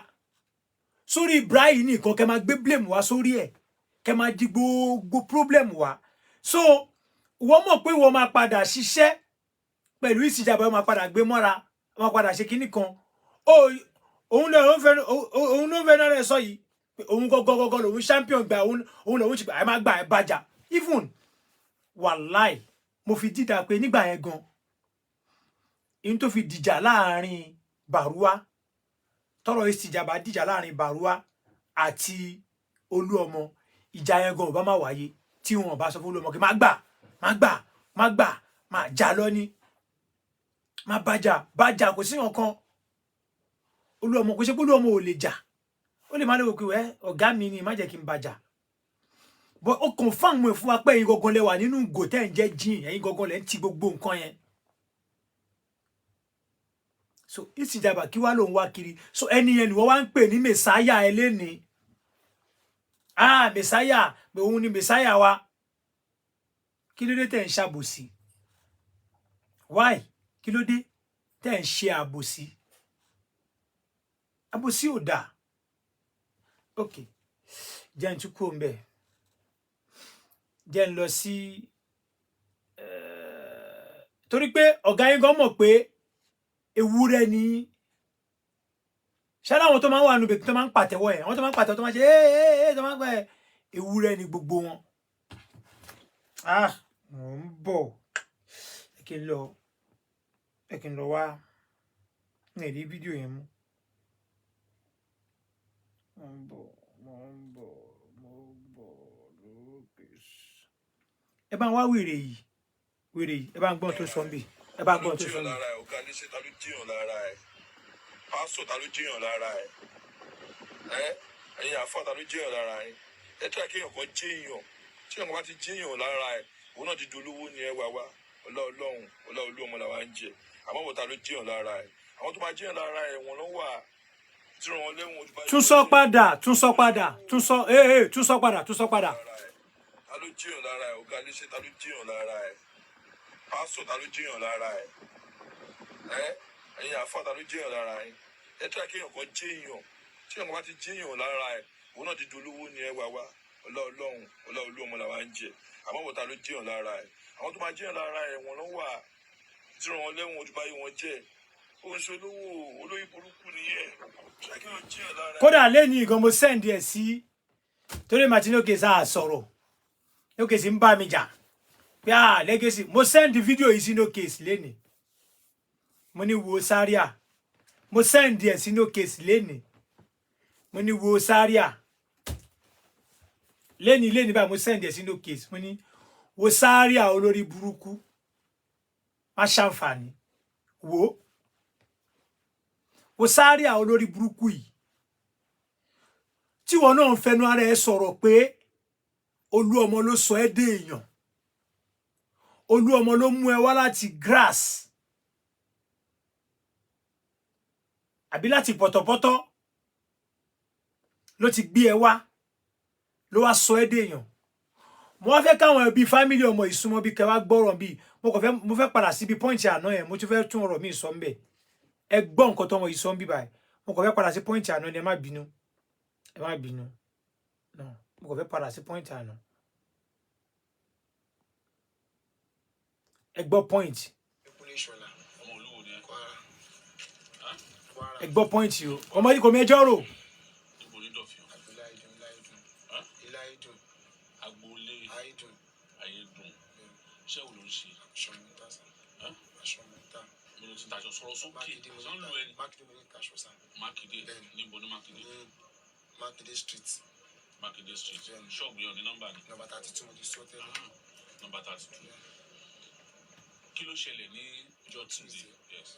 sórí Ibrahim nìkan kẹ máa gbé blame wá sórí ẹ kẹ máa di gbogbo problem wá so wọ́n mọ̀ pé wọ́n máa padà ṣiṣẹ́ pẹ̀lú istijaba wọ́n máa padà gbé mọ́ra wọ́n máa padà ṣe kinní kan òun ló ń fẹ́ náà rẹ̀ sọ yìí òun gọ́gọ́gọ́gọ́ lòun champion gba òun lòun ti gbà ẹ má gbà ẹ bàjá even wàláì mo fi dídà pé nígbà yẹn gan in tó fi dìjà láàrin Bàrúwá tọrọ istijaba dìjà láàrin Bàrúwá àti Olúọmọ ìjà yẹn gan ò bá má wáyé tí wọn bá sọ fún Olúọmọ kí má gbà má jà lọ ní má bàjá kò sí nǹkan Olúọmọ kò ṣe pé Olúọmọ ò lè jà ó lè má lè wò pé ọ̀gá mi ni má jẹ́ kí n bàjá but ó confirm ẹ̀ fún wa pé ẹ̀yin gangan lẹ wà nínú ìgò tẹ́ ń jẹ́ jìn ẹ̀yin gangan lẹ ń ti gbogbo nǹkan yẹn so istijaba kí wá ló ń wá kiri so ẹni yẹn ni wọ́n wá ń pè ní mẹ̀sáyà ẹlẹ́ni mẹ̀sáyà pé òun ni mẹ̀sáyà wa kí ló dé tẹ́ ń ṣàbòsí why kí ló dé tẹ́ ń ṣe àbòsí àbòsí ò dáa ok jẹ́ n tún kúrò ń bẹ̀ jẹ́ n lọ sí torí pé ọ̀gá yín gan mọ̀ pé ewúrẹ́ ni ṣáà láwọn tó máa ń wà níbi tó máa ń pàtẹ́wọ́ ẹ̀ àwọn tó máa ń pàtẹ́wọ́ tó máa ń ṣe tó máa ń pẹ́ ewúrẹ́ ni gbogbo wọn mò ń bọ̀ ẹ kí n lọ wá ní èdè fídíò yẹn mú mo ń bọ̀ lókè ẹ bá ń wá wèrè yìí ẹ bá ń gbọ́n tó sọ ń bì ẹ bá ń gbọ́n tó sọ ń bì. ọ̀gá ní ṣe ta ló jíyàn lára ẹ̀ pásítọ̀ ta ló jíyàn lára ẹ̀ ẹ̀yin àfọ́ ta ló jíyàn lára ẹ̀ ẹ tí a kéèyàn kan jíyàn tí èèyàn bá ti jíyàn lára ẹ̀ òun náà ti dolówó ni ẹ wá ọlọ́ọ̀lọ́hún Olúọmọ làwa ń jẹ àmọ́ wọ́n ta ló jíyàn lára ẹ̀ àwọn tó máa jíyàn lára ẹ̀ wọ́n ló wà tí wọ́n léwọ̀n ojú bá yẹ. tún sọ padà ta ló jíyàn lára ẹ̀ ọ̀gá ní ṣe ta ló jíyàn lára ẹ̀ pásítọ̀ ta ló jíyàn lára ẹ̀ ẹ̀yin àfọ́ ta ló jíyàn lára ẹ̀ ẹ tí a kéèyàn kan jíyàn tí èèyàn bá ti jíyàn lára ẹ̀ òun náà ti dolówó ni ẹ wá ọlọ́ọ̀lọ́hún Olúọmọ làwa ń jẹ àmọ́ wọ́n ta ló jíyàn lára ẹ̀ àwọn tó máa jíyàn lára ẹ̀ wọ́n ló wà tí wọ́n léwọ̀n ojú bá yẹ wọ́n jẹ́ òun ṣe olóyè burúkú nìyẹn ṣàkíyàn jíyàn lára ẹ̀. kódà lẹ́yìn ìgan mo sẹ́ǹdì ẹ̀ sí torí Martin òkè sá sọ̀rọ̀ òkè sí ń bá mi jà pé Legacy mo sẹ́ǹdì fídíò yìí sínú kéèsì lẹ́nìí mo ní wo sáríà mo sẹ́ǹdì ẹ̀ sínú kéèsì lẹ́nìí mo ní wo sáríà lẹ́nìí báyìí mo sẹ́ǹdì ẹ̀ sínú kéèsì mo ní wo sáríà olórí burúkú má ṣàǹfààní wo sáríà olórí burúkú yìí tí wọn náà ń fẹnu ara ẹ sọ̀rọ̀ pé Olúọmọ ló sọ ẹ́ dé èèyàn Olúọmọ ló mú ẹ wá láti grass àbí láti pọ̀tọ̀pọ̀tọ̀ ló ti gbé ẹ wá ló wá sọ ẹ́ dé èèyàn mo wá fẹ́ káwọn ẹbí family ọmọ ìsúnmọ́ bí kẹ́ wá gbọ́rọ̀ bí mo fẹ́ padà síbi point àná yẹn mo tún fẹ́ tún ọ̀rọ̀ mi sọ ńbẹ̀ ẹ gbọ́ nǹkan tó ọmọ yìí sọ ń bí báyìí mo kàn fẹ́ padà sí point àná ni ẹ má bínú no mo kàn fẹ́ padà sí point àná ẹ gbọ́ point ẹ gbọ́ point yìí o ọmọ yìí kò mẹjọ rò. Makinde Street. Shop yẹn ní nọ́mbà ni. Number 32 mo ti sọ tẹ́lẹ̀. Number 32. Kí ló ṣẹlẹ̀ ní ọjọ́ Tuesday? Yes.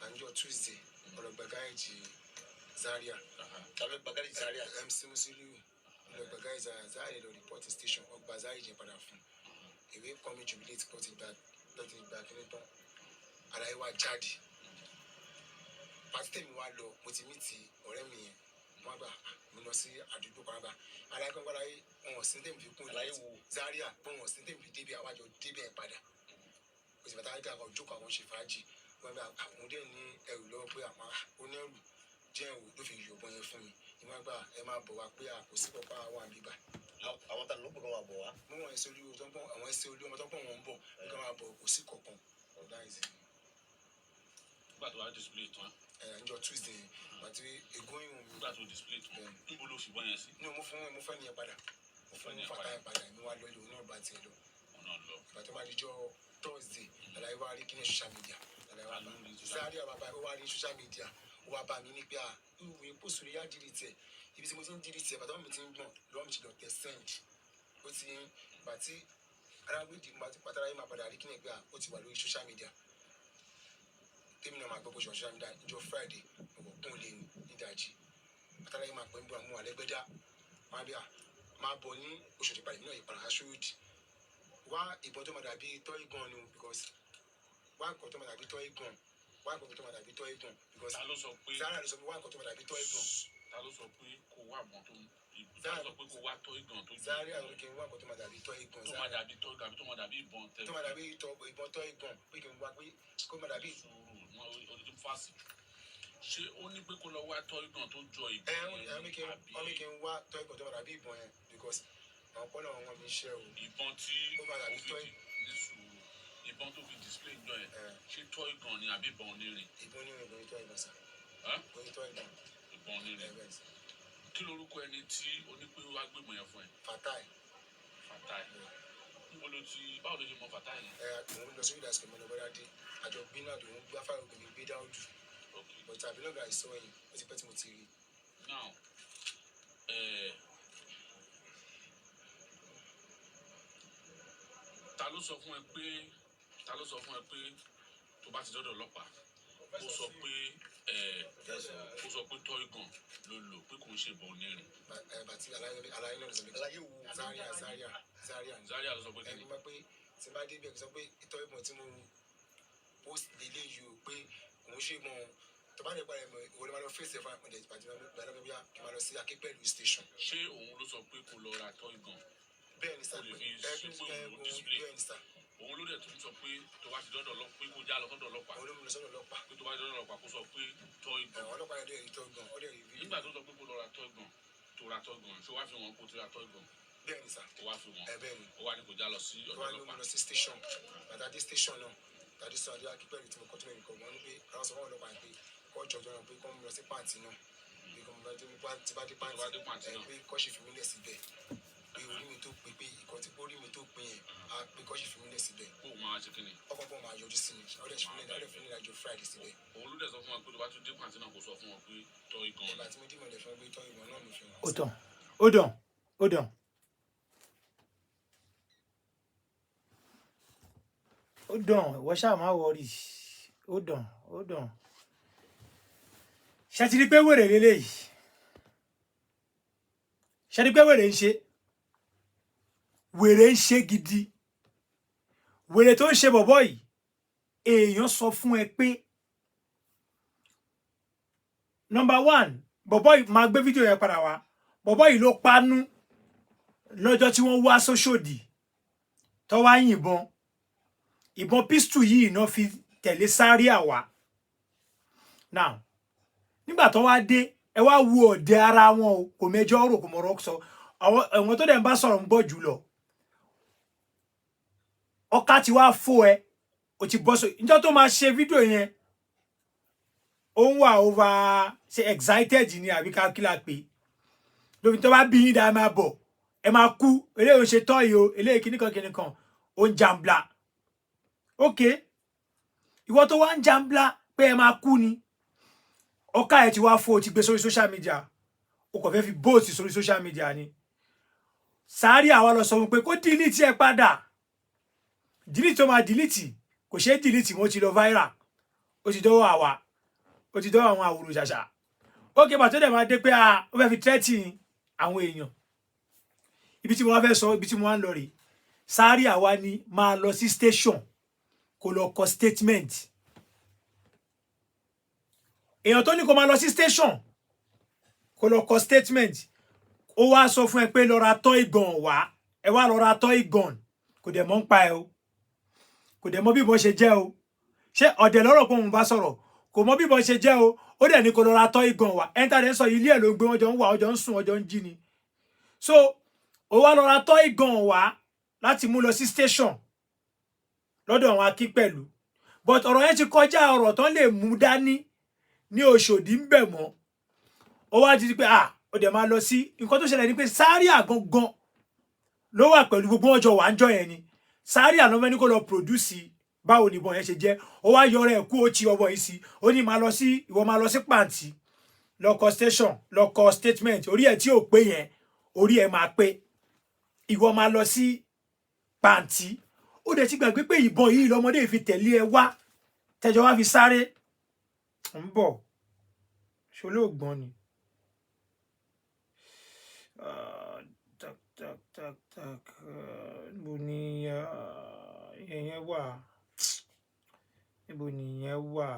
Ọjọ́ Tuesday, ọlọ́gbà gáàjì Zaria. Tàbí gbàgádì Zaria. MC Musiliu. Ọlọ́gbà gáàjì Zaria lọ reporting station. Ọgbà Zaria jẹ padà fún. Ìwé kọ́mi jubilate kọ́ ti gba kíní tán. Àlàyé wa jáde. Pàtí tèmi wá lọ, mo ti mí ti ọ̀rẹ́ mi yẹn. Wọ́n gbà mo lọ sí àdúgbò kan gbà. Àlàyé kan gbàdá yìí, wọn sì ń tèmi fi kún Zaria. Wọn sì ń tèmi fi débi àwájọ débi ẹ̀ padà. Ó sì bàtà àgbà kan jókòó àwọn ṣe fàájì. Wọ́n gbà àwọn dé ní ẹrù lọ́wọ́ pé àmọ́ onírù jẹ́ ẹ̀wò ló fi yọ̀bọ̀n yẹn fún mi. Ìwọ́n gbà ẹ máa bọ̀ wá pé kò sí pọ̀pá wà níbà. Àwọn tàbí ló pọ̀ wá bọ̀ wá. Mo wọ̀n ẹsẹ̀ olú tó ń bọ̀ àwọn ẹsẹ̀ olú ọmọ tó ń bọ̀ wọ́n ń bọ̀ nígbà máa bọ̀ kò sí kọ̀ọ̀kan. Ọ̀dà ìsìn. Nígbà tó wá display tán. Ọjọ́ Tuesday àti egoyin omi. Nígbà tó display tán. Níbo ló fi bọ́ yẹn sí? Ní mo fẹ́ ní ẹ padà. Mo fẹ́ ní fata ẹ padà. Mi wá lọ ilé oní ọ̀bà tiẹ̀ lọ. Ìgbà tó máa dijọ́ Thursday, àlàyé wa rí kí ní social media. Zaria bàbá ó wá rí social media. Ó wá bá mi ní pé ìwé pósùrù yá dìrì tẹ̀. Ibi tí mo ti ń dìrì tẹ̀ bàtà mi ti ń gbọ̀n lọ́wọ́ mi ti lọ tẹ̀ send. Ó ti ń bàtí arábìdì pàtàkì ayé máa padà rí kí ní pé ó ti wà lórí social media. Tèmi náà máa gbọ́ bó ṣe wà social media ìjọ Friday mo kọ̀ kún lé nídàájí. Pàtàkì ayé máa pẹ́ ń bọ̀ àwọn àlẹ́gbẹ́dá. Máa bọ̀ ní oṣù tí parí náà ìpàrà aṣọ́ọ̀dì. Wá ìbọn tó máa dàbí tọ́ ìgàn ni because wá nǹkan tó máa dàbí tọ́ ìgàn. Wá nǹkan tó máa dàbí tọ́ ìgàn because ta ló sọ pé Zaria ló sọ pé wá nǹkan tó máa dàbí tọ́ ìgàn. Ta ló sọ pé kó wá mọ́ tó Zaria sọ pé kó wá tọ́ ìgàn tó Zaria ló kí n wá nǹkan tó máa dàbí tọ́ ìgàn. Tó máa dàbí tọ́ ìgàn tó máa dàbí ìbọn tẹ́. Tó máa dàbí ìbọn tọ́ ìgàn pé kí n wá pé kó máa dàbí orí fásì. Ṣé ó ní pé kó lọ wá tọ́ ìgàn tó jọ ìbọn yẹn? Wọ́n ní kí n wá tọ́ ìgàn tó máa dàbí ìbọn yẹn because àwọn pọ́nà wọn mi ṣẹ́ o. Ìbọn tí ó máa dàbí tọ́ ìbọn tó fi display jọ yẹn ṣé tọ́ ìgàn ni àbí ìbọn onírin? Ìbọn onírin ìbọn tọ́ ìgàn sà. Ìbọn ìgàn. Ìbọn onírin. Kí lorúkọ ẹni tí onípé wá gbẹ̀mọ̀ yẹn fún ẹ? Fatai. Níbo ló ti báwo ló ṣe mọ Fatai yẹn? Òun lọ sí ìdásíkè mọ́nà bọ́dá dé àjọ gbin náà lòun gbá fáwọn ògbìn gbé dáwọ́ jù. But àbí lọ́gà ìsọ yìí ó ti pẹ́ tí mo ti rí. Now ta ló sọ fún ẹ pé tó bá ti dọ́dọ̀ ọlọ́pàá ó sọ pé tọ́ ìgàn ló lò pé kò ń ṣe ìbọn onírin? Bàtí aláyé náà ló sọ pé Zaria ló sọ pé kí ni? Pé tí bá dé bí ẹ sọ pé ìtọ́ ìbọn tí mo post délé yìí o pé kò ń ṣe ìbọn tó bá lè pa ẹ̀mọ ìwọlé máa lọ fèsì ẹ̀fọ́ àpọ̀jẹ̀ ìpàdé máa lọ bí kí máa lọ sí Aképẹ̀lú station. Ṣé òun ló sọ pé kó lọ ra tọ́ ìgàn? Bẹ́ẹ̀ ni sà pé bẹ́ẹ̀ ni sà. Òun ló dẹ̀ tún sọ pé tó bá ti dọ́dọ̀ ọlọ́pàá pé kó já lọ sọ́dọ̀ ọlọ́pàá. Òun ló mú lọ sọ́dọ̀ ọlọ́pàá. Pé tó bá ti dọ́dọ̀ ọlọ́pàá kó sọ pé tọ́ ìgàn. Ọlọ́pàá yẹn dẹ̀ rí tọ́ ìgàn ọdẹ rí bí. Nígbà tó sọ pé kó lọ ra tọ́ ìgàn tó ra tọ́ ìgàn ṣé wàá fi wọn kó tó ra tọ́ ìgàn? Bẹ́ẹ̀ ni sà. Ó wá fi wọn. Bẹ́ẹ̀ ni. Ó wá ní kó já lọ sí ọ̀dọ̀ ọlọ́pàá. Ó wá ní lọ sí station. Àtàdé station náà tàdé sọ adé Aképẹ̀lú tí mo kọ́ tó mẹ́rin kọ̀ wọ́n ní pé àwọn sọ fún ọlọ́pàá yẹn pé kọ́ jọjọ náà pé kọ́ mú lọ sí pàǹtì náà. Bí kò mú lọ tí bá dé pàǹtì náà pé kọ́ ṣe fi mí lẹ̀ síbẹ̀. Pé orí mi tó pé pé ìkọ́ tí orí mi tó pé yẹn á pé kọ́ ṣe fi mí lẹ̀ síbẹ̀. Kó o máa ṣe kí ni? Ọkọ̀ pọ̀ máa yọjú sí mi. Ọdẹ ṣe fi mí lẹ̀ Friday síbẹ̀. Òun ló dẹ̀ sọ fún wọn pé tó bá tún dé pàǹtì náà kó sọ fún wọn pé tọ́ ìgàn. Ìgbà tí mo dé mọ̀lẹ́ fún ẹ pé tọ́ ìgàn náà mi fi hàn. Ó dàn wọ́n ṣáà má wọrí ó dàn ṣe ti rí pé wèrè lélẹ́yìí ṣe ti rí pé wèrè ń ṣe gidi wèrè tó ń ṣe bọ̀bọ̀ yìí èèyàn sọ fún ẹ pé number one bọ̀bọ̀ yìí máa gbé fídíò yẹn padà wá bọ̀bọ̀ yìí ló panu lọ́jọ́ tí wọ́n wá sóṣòdì tó wá ìbọn pistol yìí náà fi tẹ̀lé Zaria wá. Now nígbà tó wá dé ẹ wá wo ọ̀dẹ̀ ara wọn o, kò mẹjọ rò kò mọ̀rọ̀ sọ, àwọn tó dẹ̀ ń bá sọ̀rọ̀ ń gbọ́ jù lọ. Ọ̀ka ti wá fò ẹ o ti bọ́ so níjọ́ tó máa ṣe fídíò yẹn ó ń wà over ṣe excited ni àbí ká kí la pé lóbi tó bá bí yín dáa máa bọ̀ ẹ máa kú eléyìí ò ṣe tọ́ yìí o eléyìí kíníkan ó ń jàmbla. Ok ìwọ tó wá ń jàmbla pé ẹ máa kú ni ọ̀ka ẹ ti wá fò o ti gbé sórí social media o kò fẹ́ fi bóòsì sórí social media ni. Zaria wá lọ sọ fún pé kó delete ẹ padà, delete tó máa delete kò ṣe delete mo ti lọ viral ó ti dọ́wọ́ àwa ó ti dọ́wọ́ àwọn àwòrò ṣàṣà. Ókè bàtọ́ dẹ̀ máa dé pé ó fẹ́ fi threatening àwọn èèyàn. Ibi tí mo wá fẹ́ sọ ibi tí mo wá ń lọ rèé. Zaria wá ní máa lọ sí station kó lọ kọ statement. Èèyàn tó ní kó máa lọ sí station kó lọ kọ statement ó wá sọ fún ẹ pé lọ ra toy gun wá, ẹ wá lọ ra toy gun kò dẹ̀ mọ̀ ń pa ẹ o, kò dẹ̀ mọ̀ bí ìbọn ṣe jẹ́ o. Ṣé ọ̀dẹ̀ lọ́rọ̀ pé òun bá sọ̀rọ̀ kò mọ̀ bí ìbọn ṣe jẹ́ o, ó dẹ̀ ní kó lọ ra toy gun wá. Ẹ̀ńtà dẹ̀ sọ ilé ẹ̀ ló gbé wọn jọ ń wà ọjọ́ ń sùn ọjọ́ ń jí ni. So ó wá lọ ra toy gun wá láti mú lọ sí station lọ́dọ̀ àwọn Akínpẹ̀lú, but ọ̀rọ̀ yẹn ti kọjá ọ̀rọ̀ tán lè mú dání ní Òṣòdì ń bẹ̀ mọ́. Ó wá di pé ó dẹ̀ máa lọ sí nǹkan tó ṣẹlẹ̀ ní pé Zaria gangan ló wà pẹ̀lú gbogbo ọjọ́ wà ń jọ yẹn ni. Zaria ló fẹ́ ní kó lọ produce báwo ni ìbọn yẹn ṣe jẹ́. Ó wá yọrọ ẹ̀ kú ó ti ọbọ̀ yìí sí, ó ní ìwọ máa lọ sí pàǹtí lọ kọ station lọ kọ statement, orí ẹ̀ tí ò pé yẹn orí ẹ̀ máa pé. Ìwọ máa lọ sí pàǹtí ó dẹ̀ ti gbàgbé pé ìbọn yìí lọmọdé fi tẹ̀lé ẹ wá tẹjọ wá fi sáré ń bọ̀ ṣolóògbọ́n ni. Níbo ni ìyẹn wà? Níbo ni ìyẹn wà?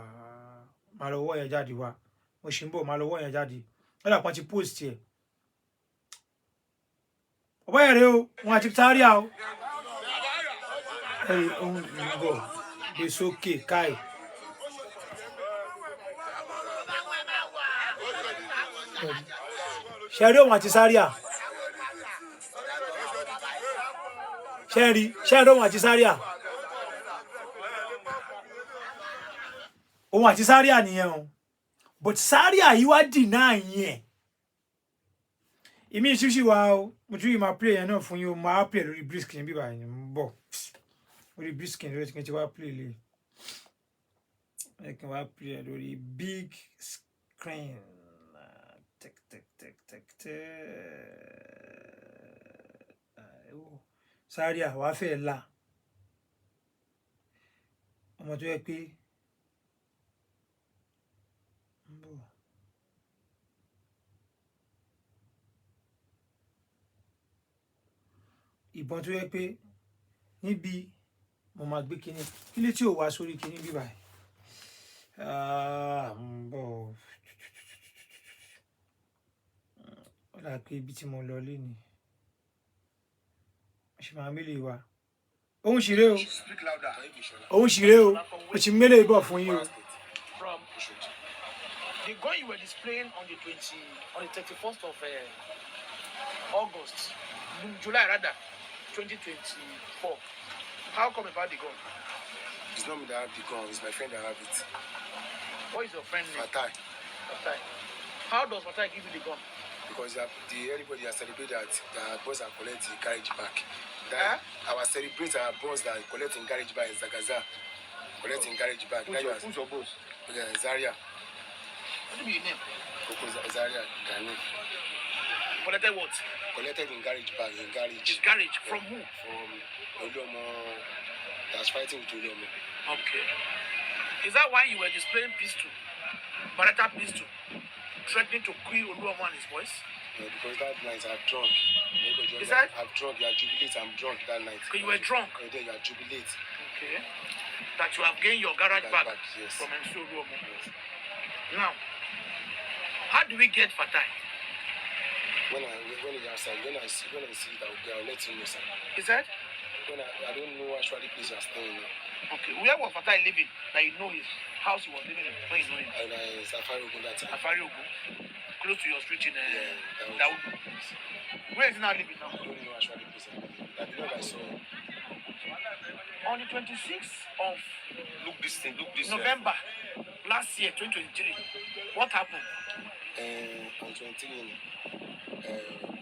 Máa lọ wọ́ yẹn jáde wá, mo ṣì ń bọ̀ máa lọ wọ́ yẹn jáde. Lọ́dà kan ti post ẹ̀. Ọ̀pọ̀ yẹn rèé o, wọn àti Zaria o. Ohun ń bọ̀ gbé sókè káì. Ṣé rí òun àti Zaria? Ṣé rí òun àti Zaria? Òun àti Zaria nìyẹn o, but Zaria yìí wá deny yẹn. Ìmí ìṣúṣì wa o, mo tún yìí máa play yẹn náà fún yín o, máa play lórí briskin bí báyìí ń bọ̀. Lórí briskin lórí kí n ti wá play lè. Ẹ kí n wá play lórí big screen. Zaria wàá fẹ́ la ọmọ tó yẹ pé ìbọn tó yẹ pé níbi mo máa gbé kíní kílé tí ò wá sórí kíní bíbá ń bọ̀ ó dà pé ibi tí mo lọ lé ni ṣe máa mélèé wa òun ṣì ré o òun ṣì ré o ó ti mélèé bọ̀ fún yín o. The gun you were displaying on the 31st of August, July rather, 2024. How come about the gun? It's not me that have the gun, it's my friend that have it. What is your friend name? Fatai. Fatai. How does Fatai give you the gun? Because everybody has celebrated that their boss are collecting carriage back. Our celebrate our boss that collecting carriage back in Zagaza. Collecting carriage back. Who's your boss? Zaria. What do you name? Zaria, Gani. Collected what? Collected in garage bag, in garage. His garage? From who? From Olomo. That's fighting with Olomo. Okay. Is that why you were displaying pistol? Barata pistol? Threatening to kill Olomo and his boys? No, because that night I'm drunk. Is that? I'm drunk, you are jubilate, I'm drunk that night. Okay, you were drunk? And then you are jubilate. Okay. That you have gained your garage bag yes. from MC Olomo. Yes. Now, how do we get Fatai? when it's outside, when I see it, I'll let you know, sir. He said? When I don't know actually place you are staying now. Okay. Where was Fatai living? That you know his house he was living in when you know him? And Safari Ogun that time. Safari Ogun. Close to your street in Yeah, Daudu. Where is he now living now? I don't know actually place you are living. I believe I saw him. On the 26th of Look this thing. November last year, 2023, what happened? On 23,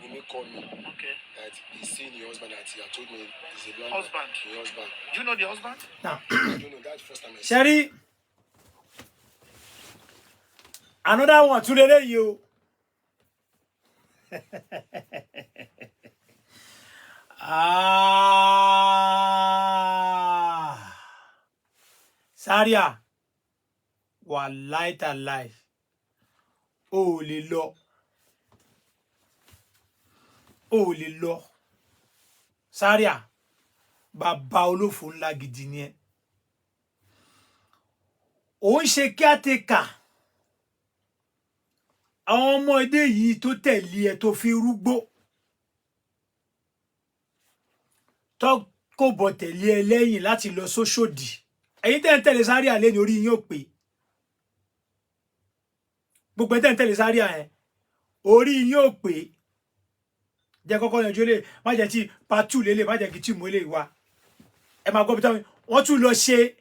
Bumi called me Okay. that he's seen the husband that he had told me is a blind Husband. The husband. Do you know the husband? Now, I don't know. That's the first time I see Sherry, another one today, you. Saria, wallahi tallahi, o lè lọ, Saria, bàbá olófò ńlá gidi ni ẹ. Ó ń ṣe caretaker àwọn ọmọdé yìí tó tẹ̀lé ẹ tó fi rúgbó tó kò bọ̀ tẹ̀lé ẹ lẹ́yìn láti lọ sóṣòdì. Ẹ̀yin tẹ́ ń tẹ̀lé Zaria lẹ́ni orí yín ò pé. Gbogbo tẹ́ ń tẹ̀lé Zaria yẹn orí yín ò pé. Jẹ́ kọ́kọ́ yanjú lé má jẹ́ tí part 2 lélẹ̀ má jẹ́ kí tí mo lè wá. Ẹ máa gbọ́ bí táwọn wọ́n tún lọ ṣe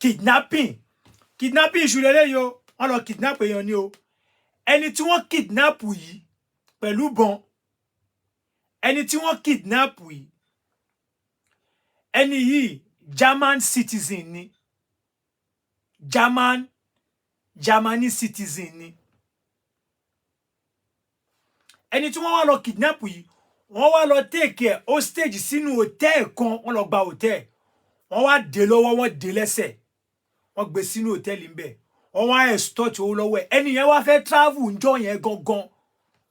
kidnapping ìṣù lélẹ̀ yo wọ́n lọ kidnap èèyàn ni o. Ẹni tí wọ́n kidnap yìí pẹ̀lú bọn ẹni tí wọ́n kidnap yìí ẹni yìí German citizen ni Germany citizen ni. Ẹni tí wọ́n wá lọ kidnap yìí wọ́n wá lọ take hostage sínú hotel kan wọ́n lọ gba hotel wọ́n wá dè lọ́wọ́ wọ́n dè lẹ́sẹ̀ wọ́n gbé sínú hotel ńbẹ̀ wọ́n wá extort owó lọ́wọ́ ẹ̀ ẹni yẹn wá fẹ́ travel ńjọ́ yẹn gangan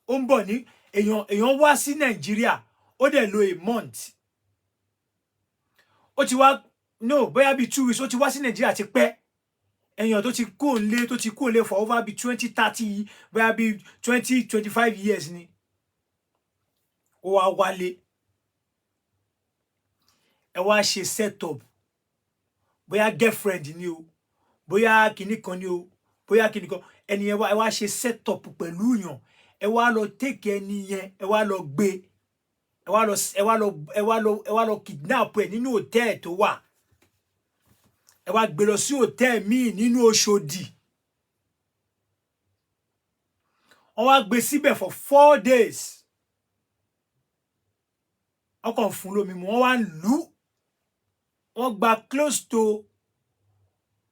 ó ń bọ̀ ní èèyàn wá sí Nàìjíríà ó dẹ̀ lò a month ó ti wá no bóyá bíi 2 weeks ó ti wá sí Nàìjíríà ti pẹ́ èèyàn tó ti kó lé for over bíi 20-30 bóyá bíi 20-25 years ni ó wá wálé ẹ wá ṣe set up bóyá girlfriend ni o bóyá kinní kan ni o bóyá kinní kan ẹni yẹn ẹ wá ṣe set up pẹ̀lú yàn ẹ wá lọ take ẹni yẹn ẹ wá lọ gbé ẹ wá lọ kidnap ẹ nínú hotel tó wà ẹ wá gbé lọ sí hotel míì nínú Òṣòdì wọ́n wá gbé síbẹ̀ for 4 days ọkàn fún lómi mu wọ́n wá ń lù wọ́n gba close to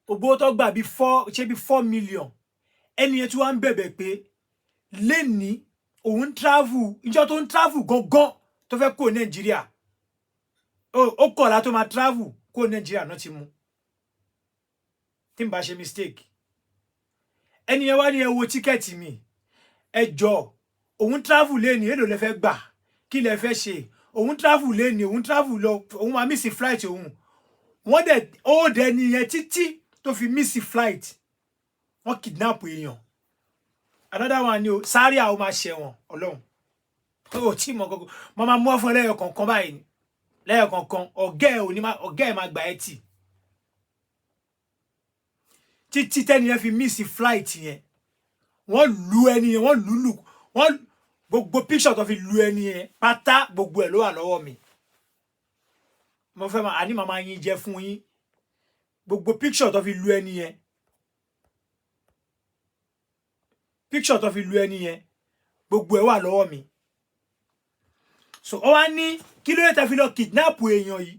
owó tó gbà bí 4 million ẹni yẹn tí wọ́n ń bẹ̀bẹ̀ pé lẹ́ni òun travel ìjọ tó ń travel gangan tó fẹ́ kó Nàìjíríà ó kọ̀ọ̀lá tó máa travel kó Nàìjíríà náà ti mú tí n bá ṣe mistake ẹni yẹn wá ní ẹ wo tíkẹ́ẹ̀tì mi ẹ jọ òun travel lẹ́ni èlò lẹ fẹ́ gbà kí lẹ fẹ́ ṣe òun travel lẹ́ni òun travel lọ òun máa miss flight òun wọ́n dẹ̀ ó dẹ̀ nìyẹn títí tó fi miss flight wọ́n kidnap èèyàn another one ni o Zaria ó máa ṣẹ̀wọ̀n Ọlọ́run ó tí mọ̀ kọ́kọ́ mo máa mú ọ fún ẹ lẹ́yọ̀ kọ̀ọ̀kan báyìí ni lẹ́yọ̀ kọ̀ọ̀kan ọ̀gá ẹ̀ máa gbà ẹ́ tì títí tẹ́ni yẹn fi miss flight yẹn wọ́n lu ẹni yẹn wọ́n gbogbo picture tó fi lu ẹni yẹn pátá gbogbo ẹ̀ ló wà lọ́wọ́ mi mo fẹ́ máa àní màmá yín jẹ́ fún yín gbogbo picture tó fi lu ẹni yẹn gbogbo ẹ̀ wà lọ́wọ́ mi so ó wá ní kí ló yẹ tẹ́ fi lọ kidnap èèyàn yìí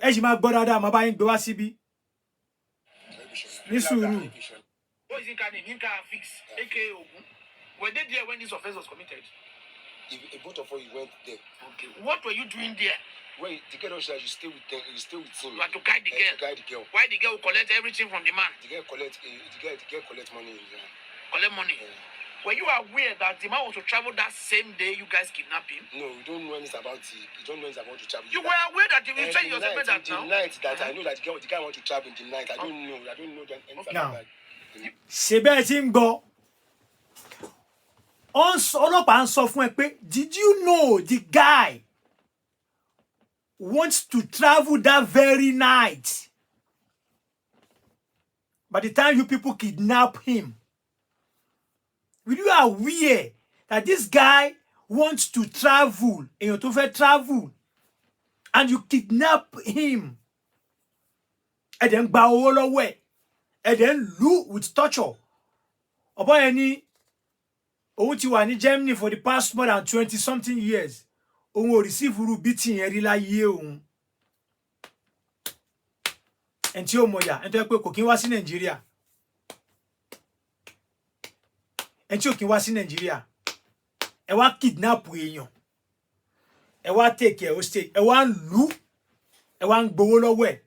ẹ sì máa gbọ́ dáadáa máa bá yín gbé wá síbí ní sùúrù. What is Inca Fix, aka Ogun? Were they there when this offense was committed? Both of you went there. Okay. What were you doing there? Well, the girl said you stay with them. You stay with him. You had to guide the girl. To guide the girl. Why the girl will collect everything from the man? The girl collect money in there. Collect money. Yeah. Were you aware that the man was to travel that same day you guys kidnapped him? No, we don't know anything about it. We don't know anything about to travel. You were aware that you said yourself that now? The night that I know that the guy want to travel in the night. I don't know anything about that. Ṣé bẹ́ẹ̀ tí ń gbọ́ ọlọ́pàá ń sọ fún ẹ pé did you know the guy wants to travel that very night? By the time you people kidnap him, will you aware that this guy wants to travel, èèyàn tó fẹ́ travel, and you kidnap him? Ẹ dẹ̀ ń gba owó lọ́wọ́ ẹ̀, ẹ dẹ̀ ń lù with torture. Ọ̀bọ yẹn ní òun ti wà ní Germany for the past more than 20-something years. Òun ò receive irú beating yẹn rí láyé òun. Ẹni tí ó mọ̀ yà, ẹni tó yẹ pé kò kí ń wá sí Nàìjíríà. Ẹni tí ò kí ń wá sí Nàìjíríà. Ẹ wá kidnap èèyàn. Ẹ wá take ẹ̀ hostage. Ẹ wá ń lù. Ẹ wá ń gbowó lọ́wọ́ ẹ̀.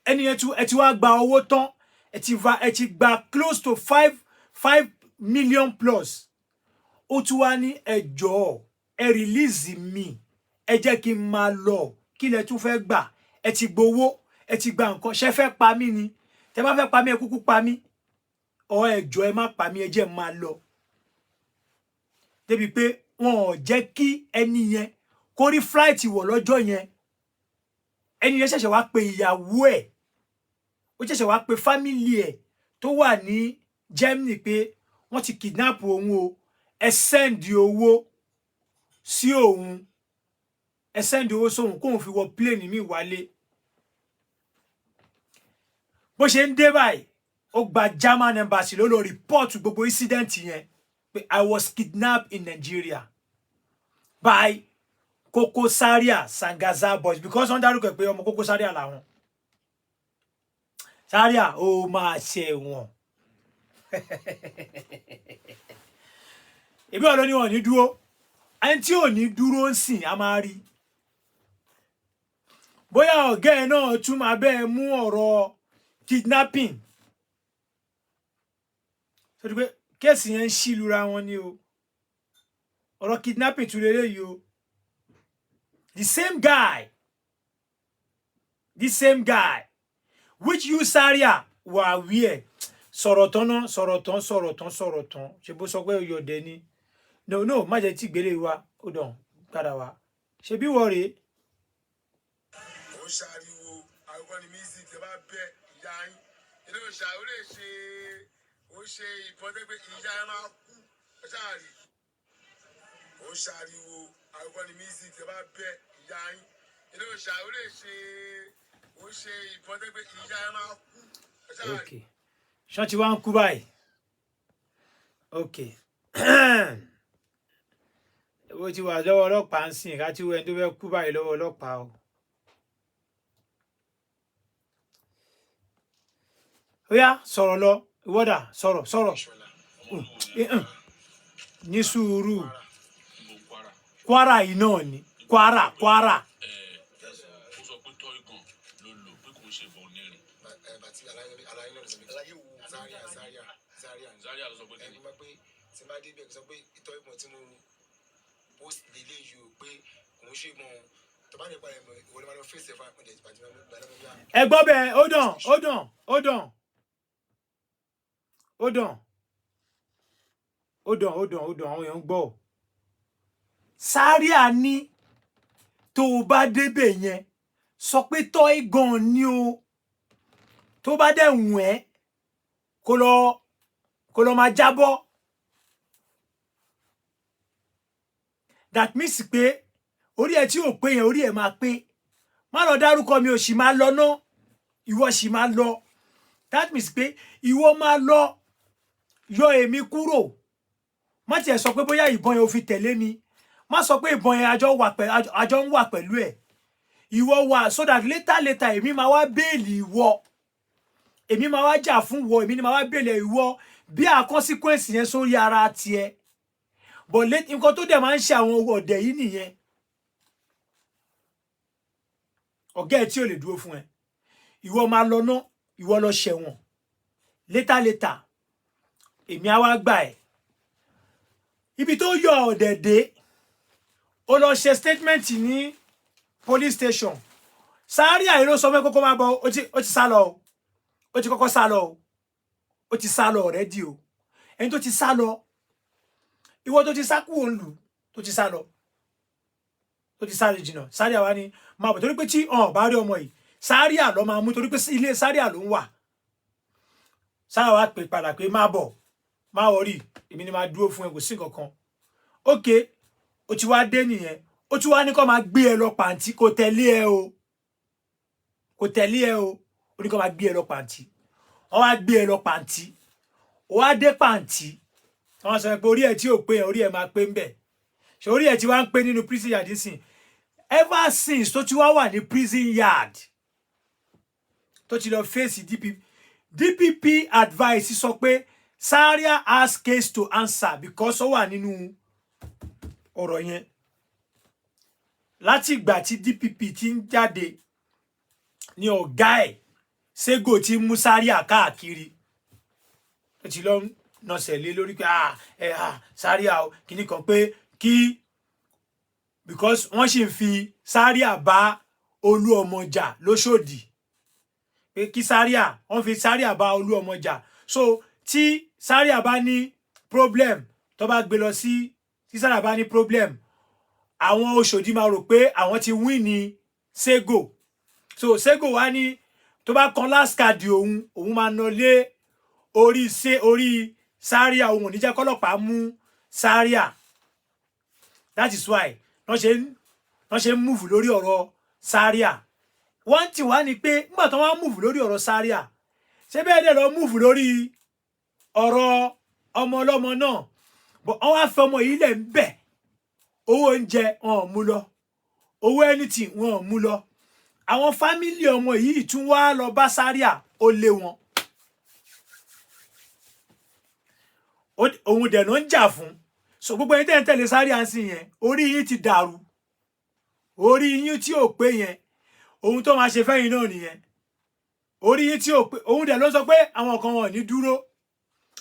Ẹni yẹn ẹ ti wá gba owó tán. Ẹ ti gba close to 5 million plus. Ó tún wá ní ẹ jọ̀ọ́, ẹ release mi. Ẹ jẹ́ kí n máa lọ. Kí lẹ tún fẹ́ gbà? Ẹ ti gbowó, ẹ ti gba nǹkan. Ṣé fẹ́ pa mí ni? Tẹ́ bá fẹ́ pa mí ẹ kúkú pa mí. Ọ ẹ jọ̀ọ́ ẹ má pa mí, ẹ jẹ́ máa lọ. Débi pé wọn ò jẹ́ kí ẹni yẹn kó rí flight wọ̀ lọ́jọ́ yẹn. Ẹni yẹn ṣẹ̀ṣẹ̀ wá pe ìyàwó ẹ̀. Ó ṣẹ̀ṣẹ̀ wá pe family ẹ̀ tó wà ní Germany pé wọ́n ti kidnap òun o. Ẹ send owó sí òun. Ẹ send owó sóhun kóhun fi wọ plane mi wálé. Bó ṣe ń dé báyìí, ó gba German embassy ló lọ report gbogbo incident yẹn pé I was kidnapped in Nigeria by Koko Zaria Sangaza boys because wọ́n dárúkọ pé ọmọ Koko Zaria làwọn. Zaria ó máa ṣe wọ́n. Ebi ọ̀rọ̀ ni wọ́n ní dúró. Ẹni tí ò ní dúró ń sìn a máa rí. Bóyá ọ̀gá ẹ̀ náà tún máa bẹ́ẹ̀ mú ọ̀rọ̀ kidnapping. So di pé kéèsì yẹn ń ṣí lura wọn ni o. Ọ̀rọ̀ kidnapping tún lélẹ́yìí o. The same guy, which you Zaria were aware. Sọ̀rọ̀ tán. Ṣé bó sọ pé oyọ̀dẹ ni? No, má jẹ́ tí gbélé wa. Ó dàn, padà wá. Ṣé bí wọ́n rèé? Ó ṣàríwo, àwọn ní music tẹ bá bẹ́ ìyá yín. Ilé òṣà ó lè ṣe ìbọn tẹ́gbẹ́ ìyá ẹ máa kú. Ó ṣàrí. Ó ṣàríwo, àwọn ní music tẹ bá bẹ́ ìyá yín. Ilé òṣà ó lè ṣe ìbọn tẹ́gbẹ́ ìyá ẹ máa kú. Ó ṣàrí. Okay. Ṣọ́n ti wá ń kú báyìí. Okay. Owó ti wà lọ́wọ́ ọlọ́pàá ń sìn ká tí wọ́n tó fẹ́ kú báyìí lọ́wọ́ ọlọ́pàá o. Ó yá sọ̀rọ̀ lọ ìwọ́dà sọ̀rọ̀. Ní sùúrù. Kwara yìí náà ni. Kwara. Ó sọ pé tọ́ ìgàn ló lò pé kò ń ṣe bọ̀ onírin. Bàtí aláyé náà sọ pé Zaria ló sọ pé ẹni máa pé tí n bá dé bẹ́ẹ̀ sọ pé ìtọ́ ìmọ̀ tí mo post lélẹ̀ yìí o pé kò ń ṣe mọ́ tó bá lè pa ẹ̀mọ́ ìwọ ni máa lọ fèsì ẹ̀fà àpọ̀jẹ̀ ìpàdé máa gbà lọ́wọ́ bí i. Ẹ gbọ́ bẹ́ẹ̀ ó dàn àwọn èèyàn ń gbọ́. Zaria ní tó o bá débẹ̀ yẹn sọ pé tọ́ ìgàn ni o. Tó bá dẹ̀ wùn ẹ́ kó lọ máa jábọ́. That means pé orí ẹ tí ò pé yẹn orí ẹ máa pé. Má lọ dárúkọ mi ò sì máa lọ ná. Ìwọ sì máa lọ. That means pé ìwọ máa lọ yọ èmi kúrò. Má tiẹ̀ sọ pé bóyá ìbọn yẹn ò fi tẹ̀lé mi. Má sọ pé ìbọn yẹn àjọ ń wà pẹ̀lú ẹ̀. Ìwọ wà so that later èmi máa wá béèlì ìwọ. Èmi máa wá jà fún ìwọ, èmi ni máa wá béèlì ìwọ bí a consequence yẹn sórí ara tiẹ̀. But nǹkan tó dẹ̀ máa ń ṣe àwọn ọ̀dẹ̀ yìí nìyẹn. Ọ̀gá ẹ̀ tí ò lè dúró fún ẹ. Ìwọ máa lọ ná, ìwọ lọ ṣẹ̀wọ̀n. Later èmi á wá gbà ẹ̀. Ibi tó yọ ọ̀dẹ̀ dé, ó lọ ṣe statement ní police station. Zaria ló sọ fún kókó máa bọ̀, ó ti sá lọ o. Ó ti kọ́kọ́ sá lọ o. Ó ti sá lọ already o. Ẹni tó ti sá lọ, ìwọ tó ti sá kúrò ńlù tó ti sá lọ tó ti sáré jìnnà Zaria wá ní máa bọ̀ torí pé tí bá rí ọmọ yìí Zaria lọ máa mú torí pé ilé Zaria ló ń wà Zaria wá pè padà pé má bọ̀ má wọrí èmi ni máa dúró fún ẹ kò sí nǹkan kan okay ó ti wá dé nìyẹn ó ti wá ní kó máa gbé ẹ lọ pàǹtí kò tẹ̀lé ẹ o ó ní kó máa gbé ẹ lọ pàǹtí wọ́n wá gbé ẹ lọ pàǹtí ó wá dé pàǹtí wọ́n sọ pé orí ẹ tí ò pé orí ẹ máa pé ń bẹ̀ ṣe orí ẹ tí wá ń pé nínú prison yard sìn ever since tó ti wá wà ní prison yard tó ti lọ face DPP advice sọ pé Zaria has case to answer because ó wà nínú ọ̀rọ̀ yẹn láti ìgbà tí DPP ti ń jáde ní ọ̀gá ẹ̀ Sego ti mú Zaria káàkiri ó ti lọ nọsẹ̀ lé lórí pé Zaria o kìíní kan pé kí because wọ́n sì ń fi Zaria bá Olú ọmọ jà lóṣòdì pé kí Zaria wọ́n fi Zaria bá Olú ọmọ jà so tí Zaria bá ní problem tó bá gbé lọ sí tí Zaria bá ní problem àwọn Òṣòdì máa rò pé àwọn ti win ní Sego so Sego wá ní tó bá kan last card òun máa ná lé orí Zaria òun ò ní jẹ́ kọ́lọ́pàá mú Zaria that is why wọ́n ṣe ń move lórí ọ̀rọ̀ Zaria wọ́n ti wá ní pé nígbà tó wọ́n move lórí ọ̀rọ̀ Zaria ṣé bẹ́ẹ̀ dẹ̀ lọ move lórí ọ̀rọ̀ ọmọ ọlọ́mọ náà but wọ́n wá fẹ́ ọmọ yìí lẹ̀ ń bẹ̀ owó oúnjẹ wọn ò mú lọ owó anything wọn ò mú lọ àwọn fámìlì ọmọ yìí tún wá lọ bá Zaria ó lé wọn òun dẹ̀ ló ń jà fún so gbogbo ẹni tẹ́ ń tẹ̀lé Zaria ń sìn yẹn orí yín ti dàrú orí yín tí ò pé yẹn ohun tó máa ṣe fẹ́yìn náà nìyẹn orí yín tí ò pé òun dẹ̀ ló sọ pé àwọn kan wọn ò ní dúró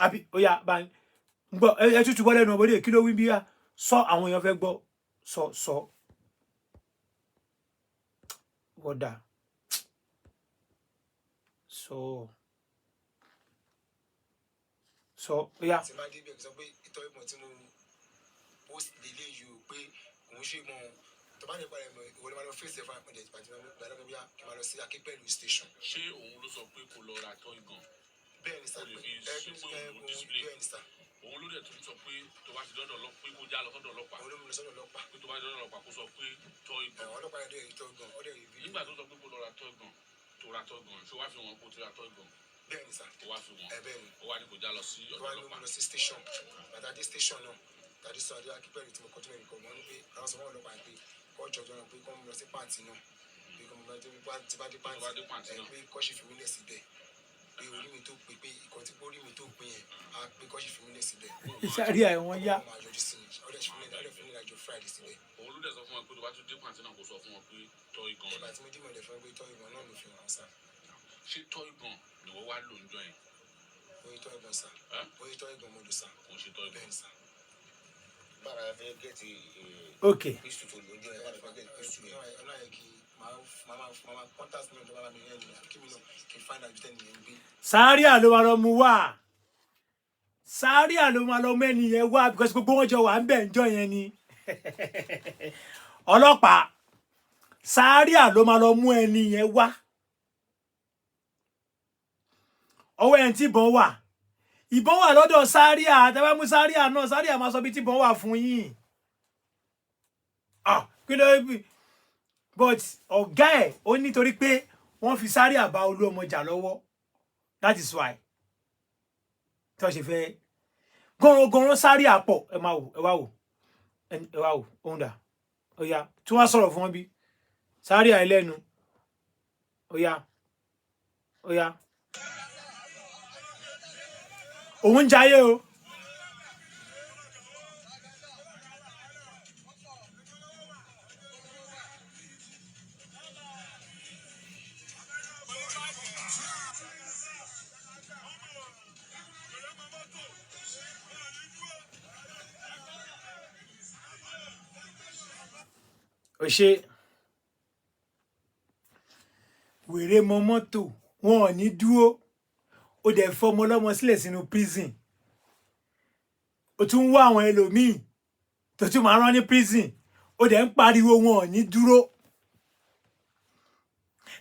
àbí ó yá bá ń gbọ́ ẹ tútù bọ́ lẹ́nu ọmọdé kí ló wí bí yá sọ àwọn èèyàn fẹ́ gbọ́ sọ wọ́dà sọ ó yá. tí máa dé bẹ́ẹ̀ sọ pé ìtọ́ ìmọ̀ tí mo post délé yìí o pé òun ṣe mọ tó bá nípa ẹ̀mọ ìwọ ni máa lọ fèsì ẹ̀fọ́ àpẹẹrẹ ìpàdé gbàdúrà bí kí n máa lọ sí Akínpẹ̀lú station. ṣé òun ló sọ pé kó lọ ra tọ́ ìgàn. bẹ́ẹ̀ ni sà bẹ́ẹ̀ ni sà. òun ló dẹ̀ tún sọ pé tó bá ti dọ́dọ̀ lọ pé kó já lọ sọ́dọ̀ ọlọ́pàá. òun ló mú lọ sọ́dọ̀ ọlọ́pàá. pé tó bá ti dọ́dọ̀ ọlọ́pàá kó sọ pé tọ́ ìgàn. ọlọ́pàá yẹn dẹ̀ tọ́ ìgàn ọdẹ yìí. nígbà tó sọ pé kó lọ ra tọ́ ìgàn tó ra tọ́ ìgàn ṣé wàá fi wọn kó ti ra tọ́ ìgàn. bẹ́ẹ̀ ni sà. ó wá fi wọn. bẹ́ẹ̀ ni. ó wá ní kó já lọ sí ọ̀dọ̀ ọlọ́pàá. ó wá ní kó lọ sí station bàtà dé station náà tàbí sọ adé Akínpẹ̀lú tí mo kọ́ tó mẹ́rin kọ́ wọn ní pé àwọn sọ fún ọlọ́pàá pé kọ́ jọjọ náà pé kọ́ mú lọ sí pàǹtì náà pé kọ́ mú lọ tí bá dé pàǹtì náà pé kọ́ ṣì fi mí lẹ̀ síbẹ̀ pé orí mi tó pé ìkọ́ tí orí mi tó pé yẹn á pé kọ́ ṣì fi mí lẹ̀ síbẹ̀. Zaria wọn yá. ọmọ àjọjú sí mi ọdẹ fi mí lẹ̀ àjọ Friday síbẹ̀. òun ló dẹ̀ sọ fún wọn pé tó bá tún dé pàǹtí náà kó sọ fún wọn pé tọ́ ìgàn. ìgbà tí mo dé mọ̀lẹ́ fún ẹ pé tọ́ ìgàn náà ló fi hàn sá. ṣé tọ́ ìgàn ni wọ́n wá lò ń jọ yẹn. oye tọ́ ìgàn sá oye tọ́ ìgàn mo lò sá. kò ń ṣe tọ́ ìgàn. bẹ́ẹ̀ sá. bára ẹ fẹ́ gẹ̀ẹ́tì okay píṣù tó lójú ẹ bára ẹ fẹ́ gẹ̀ẹ́tì píṣù yẹn. ọlọ́yẹ kí máa contact mi ọ̀dọ́ bàbá mi yẹn ni kí mi náà kí n find out tẹ́ni yẹn gbé. Zaria ló máa lọ mú wá Zaria ló máa lọ mẹ́ni yẹn wá because gbogbo wọn jọ wà ń bẹ̀ ń jọ yẹn ni ọlọ́pàá Zaria ló máa lọ mú ẹni yẹn wá ọwọ́ ẹni tí ìbọn wà lọ́dọ̀ Zaria tẹ́ bá mú Zaria náà Zaria máa sọ bí tí ìbọn wà fún yín kí ló bí but ọ̀gá ẹ̀ ó nítorí pé wọ́n fi Zaria bá Olú ọmọ jà lọ́wọ́ that is why tí wọ́n ṣe fẹ́ gọ́rọ̀gọ́rọ̀ Zaria pọ̀ ẹ wá wò òun dà ó yá tí wọ́n sọ̀rọ̀ fún wọn bí Zaria ẹlẹ́nu ó yá òun jayé o. ó ṣe wèrè mọ mọ́tò wọn ò ní dúró ó dẹ̀ fọmọ ọlọ́mọ sílẹ̀ sínú prison ó o tún wá àwọn ẹlòmíì tó tún máa rán ní prison ó dẹ̀ ń pariwo wọn ní dúró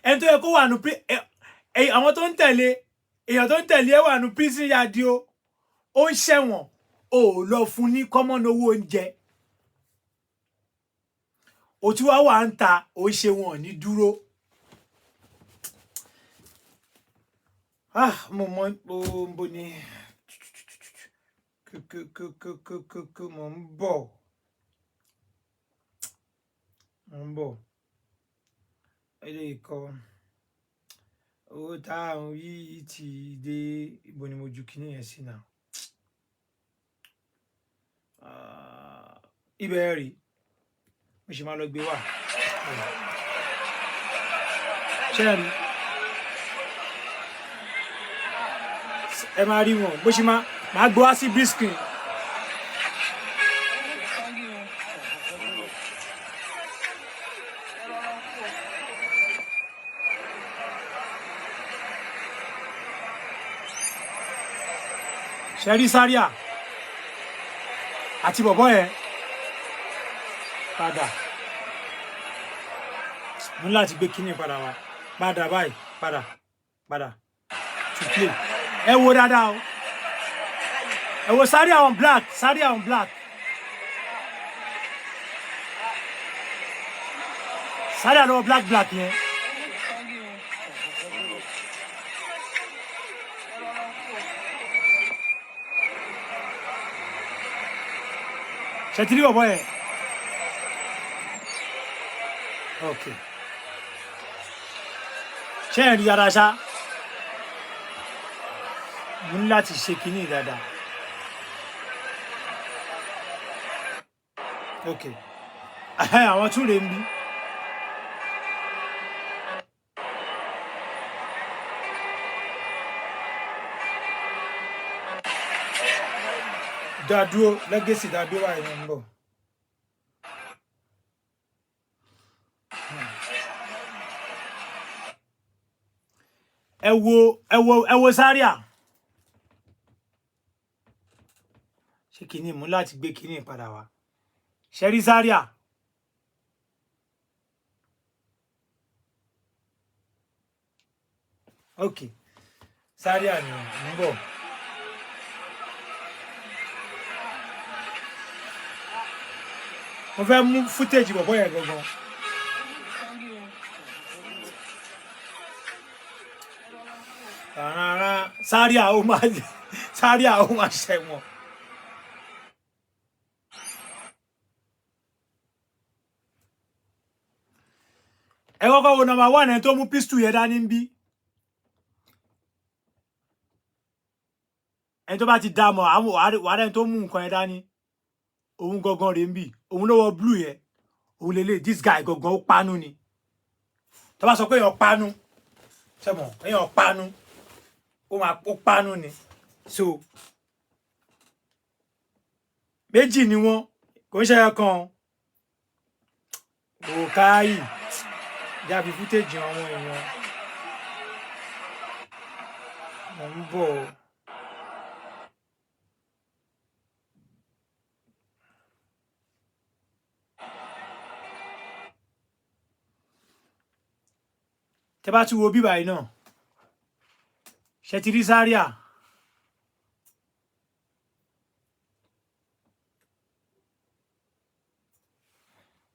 ẹni tó yẹ kó wà ní àwọn tó ń tẹ̀lé èèyàn tó ń tẹ̀lé ẹ wà ní prison yadi o ó ń ṣẹ̀wọ̀n ó lọ fún ní common owó oúnjẹ ó tún wá ń ta ó ṣe wọn ní dúró mo mọ bó ni mo ń bọ̀ eléyìí kọ́ owó táwọn yìí ti dé ibo ni mo ju kíní yẹn sí náà ibẹ̀ rí mo ṣe máa lọ gbé wá ṣé ẹ rí ẹ máa rí wọn bó ṣe máa gbé wá sí briskin ṣẹ́rí sáríà àti bọ̀bọ́ yẹn padà mú láti gbé kíní padà wá padà báyìí padà to play ẹ wo dáadáa o ẹ wo sáríà on black sáríà lọ́wọ́ black yẹn. ṣe ti rí bọ̀bọ́ yẹn ok ṣe ẹ̀ rí dáadáa ṣá mo ní láti ṣe kíní dáadáa ok àwọn tún lè ń bí dádúró legacy dádúró wà yẹn ń bọ̀ ẹ wo sáríà ṣé kíní mú láti gbé kíní padà wá ṣẹ́rí sáríà ok sáríà ni ń bọ̀. mo fẹ́ mú footage bọ̀bọ́ yẹn gangan sáríà ó máa ṣẹ̀wọ̀n ẹ kọ́kọ́ wo number 1 ẹni tó mú pistol yẹn dání ń bí ẹni tó bá ti dá mọ̀ wà rẹ̀ tó mú nǹkan yẹn dání òun gangan rèé ń bì òun ló wọ blue yẹn òun lè this guy gangan ó panu ni tó bá sọ pé èèyàn panu ṣẹ́mọ̀ èèyàn panu ó panu ni so méjì ni wọ́n kò ń ṣe ẹ̀kan òkáyì jáfi fútéjì àwọn èèyàn mo ń bọ̀ tẹ́ bá tún wo bíbá yìí náà ṣe ti rí sáríà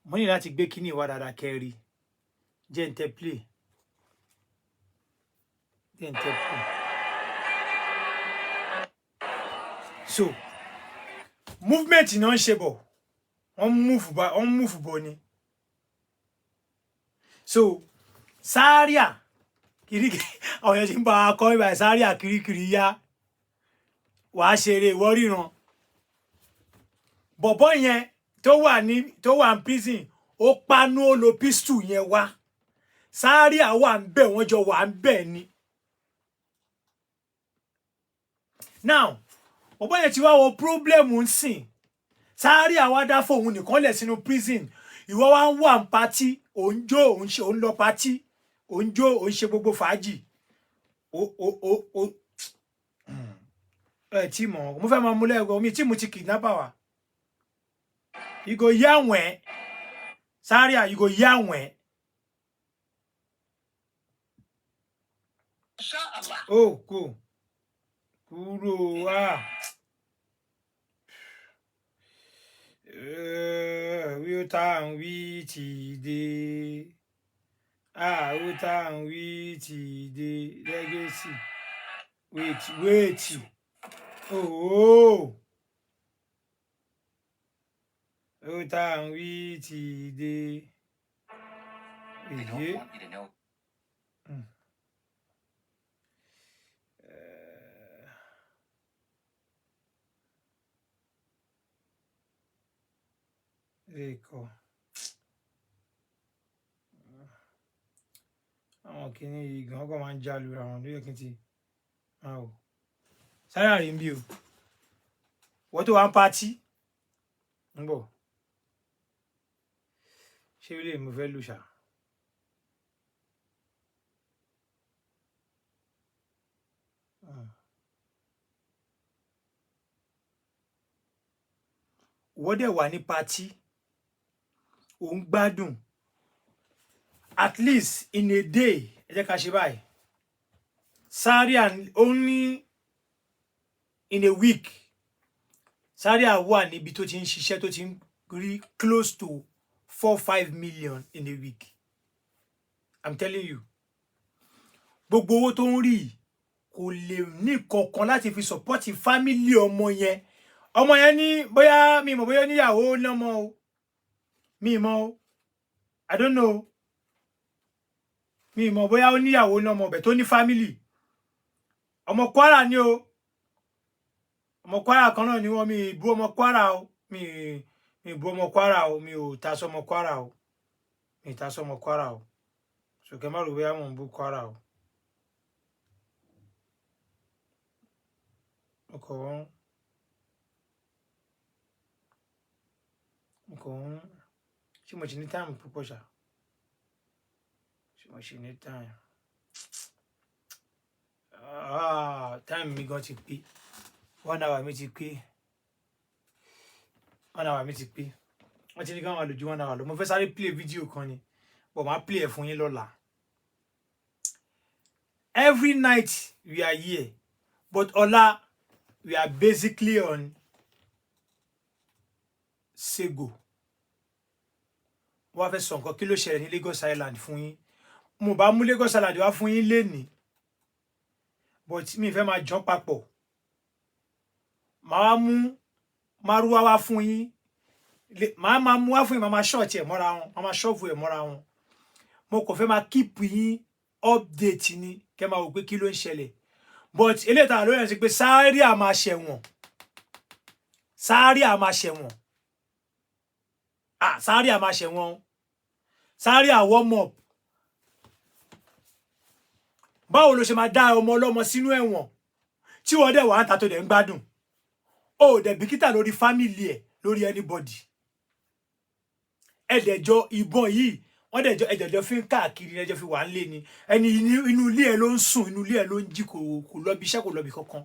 mo ní láti gbé kíní ìwà dáadáa kẹrí jẹ́ ń tẹ́ play so movement náà ń ṣe bọ̀ wọ́n move bọ̀ ni so sáríà kirikiri àwọn èèyàn ti ń bá a kọ́ ibà sáríà kirikiri yá wàá ṣeré ìwọ ríran bọ̀bọ́ yẹn tó wà ní prison ó panu ó lo pistol yẹn wá sáríà wà ń bẹ̀ wọ́n jọ wà ń bẹ̀ ni now bọ̀bọ́ yẹn ti wá wo problem ń sìn sáríà wá dá fóun nìkan lẹ̀ sínú prison ìwọ wá ń wà ń patí òun jó òun lọ patí òun jó òun ṣe gbogbo fàájì tí mo fẹ́ máa mú lẹ́gọ̀ mi tí mo ti kidnapper wá. You go yawwen. Zaria, you go yawwen. Oh, cool. Kúrò wí ó tá ń wí ti dé. Ó tá ń wí ti dé. Legacy. Wait. Oh. Ó tá ń wí ti dé. Èyí. Ecco. Àwọn kìíní yìí gan ọkọ̀ máa ń já lura wọn lóye kí n ti máa wò. Sáré àrìn bí o. Wọ́n tó wá ń pátí. ń bọ̀. Ṣé ilé mo fẹ́ lù ṣá? Wọ́n dẹ̀ wà ní pátí. Ò ń gbádùn. At least in a day, ẹ jẹ́ ká ṣe báyìí. Zaria only in a week. Zaria wà níbi tó ti ń ṣiṣẹ́ tó ti ń rí close to 4-5 million in a week. I'm telling you. Gbogbo owó tó ń rí kò lè ní kankan láti fi support family ọmọ yẹn. Ọmọ yẹn ní bóyá mi mọ̀ bóyá níyàwó lọ́mọ o. Mi mọ̀ o. I don't know. Mi mọ̀ bóyá ó níyàwó lọ́mọ bẹ̀ tó ní family. Ọmọ Kwara ni o. Ọmọ Kwara kan náà ni wọ́n mi bú ọmọ Kwara o. Mi bú ọmọ Kwara o. Mi ò ta sọmọ Kwara o. Mi ta sọmọ Kwara o. So kẹ́ má rò bóyá mo ń bú Kwara o. Mo ṣé mo ṣì ní time púpọ̀ ṣá? Ṣé mo ṣì ní time? Time mi gan ti pé. 1 hour mi ti pé. 1 hour mi ti pé. Wọ́n ti ní ká máa lò ju 1 hour lọ. Mo fẹ́ sáré play video kan ni. But máa play ẹ̀ fún yín lọ́la. Every night we are here. But ọ̀la we are basically on Sego. Wọ́n fẹ́ sọ nǹkan kí ló ṣẹlẹ̀ ní Lagos Island fún yín. Mo bá mú Lagos Island wá fún yín lénìí. But mi fẹ́ máa jọ papọ̀. Màá mú Márúwá wá fún yín. Màá mú wá fún yín, màá máa short ẹ̀ mọ́ra wọn. Màá máa shove ẹ̀ mọ́ra wọn. Mo kò fẹ́ máa keep yín update ni. Kẹ́ máa wò pé kí ló ń ṣẹlẹ̀. But eléyìí tá ló yẹn sí pé Zaria máa ṣẹ̀wọ̀n. Zaria máa ṣẹ̀wọ̀n. Zaria máa ṣẹ̀wọ̀n. Zaria warm up. Báwo ló ṣe máa dá ọmọ ọlọ́mọ sínú ẹ̀wọ̀n tí wọ́n dẹ̀ wà ń ta tó dẹ̀ ń gbádùn? Ó dẹ̀ bìkítà lórí family ẹ̀, lórí anybody. Ẹ̀dẹ̀jọ ìbọn yìí, wọ́n dẹ̀jọ ẹ̀dẹ̀jọ fi ń káàkiri ẹjọ́ fi wà ń lé ni. Ẹni inú ilé ẹ̀ ló ń sùn, inú ilé ẹ̀ ló ń jí kò lọ bí iṣẹ́ kò lọ bí kankan.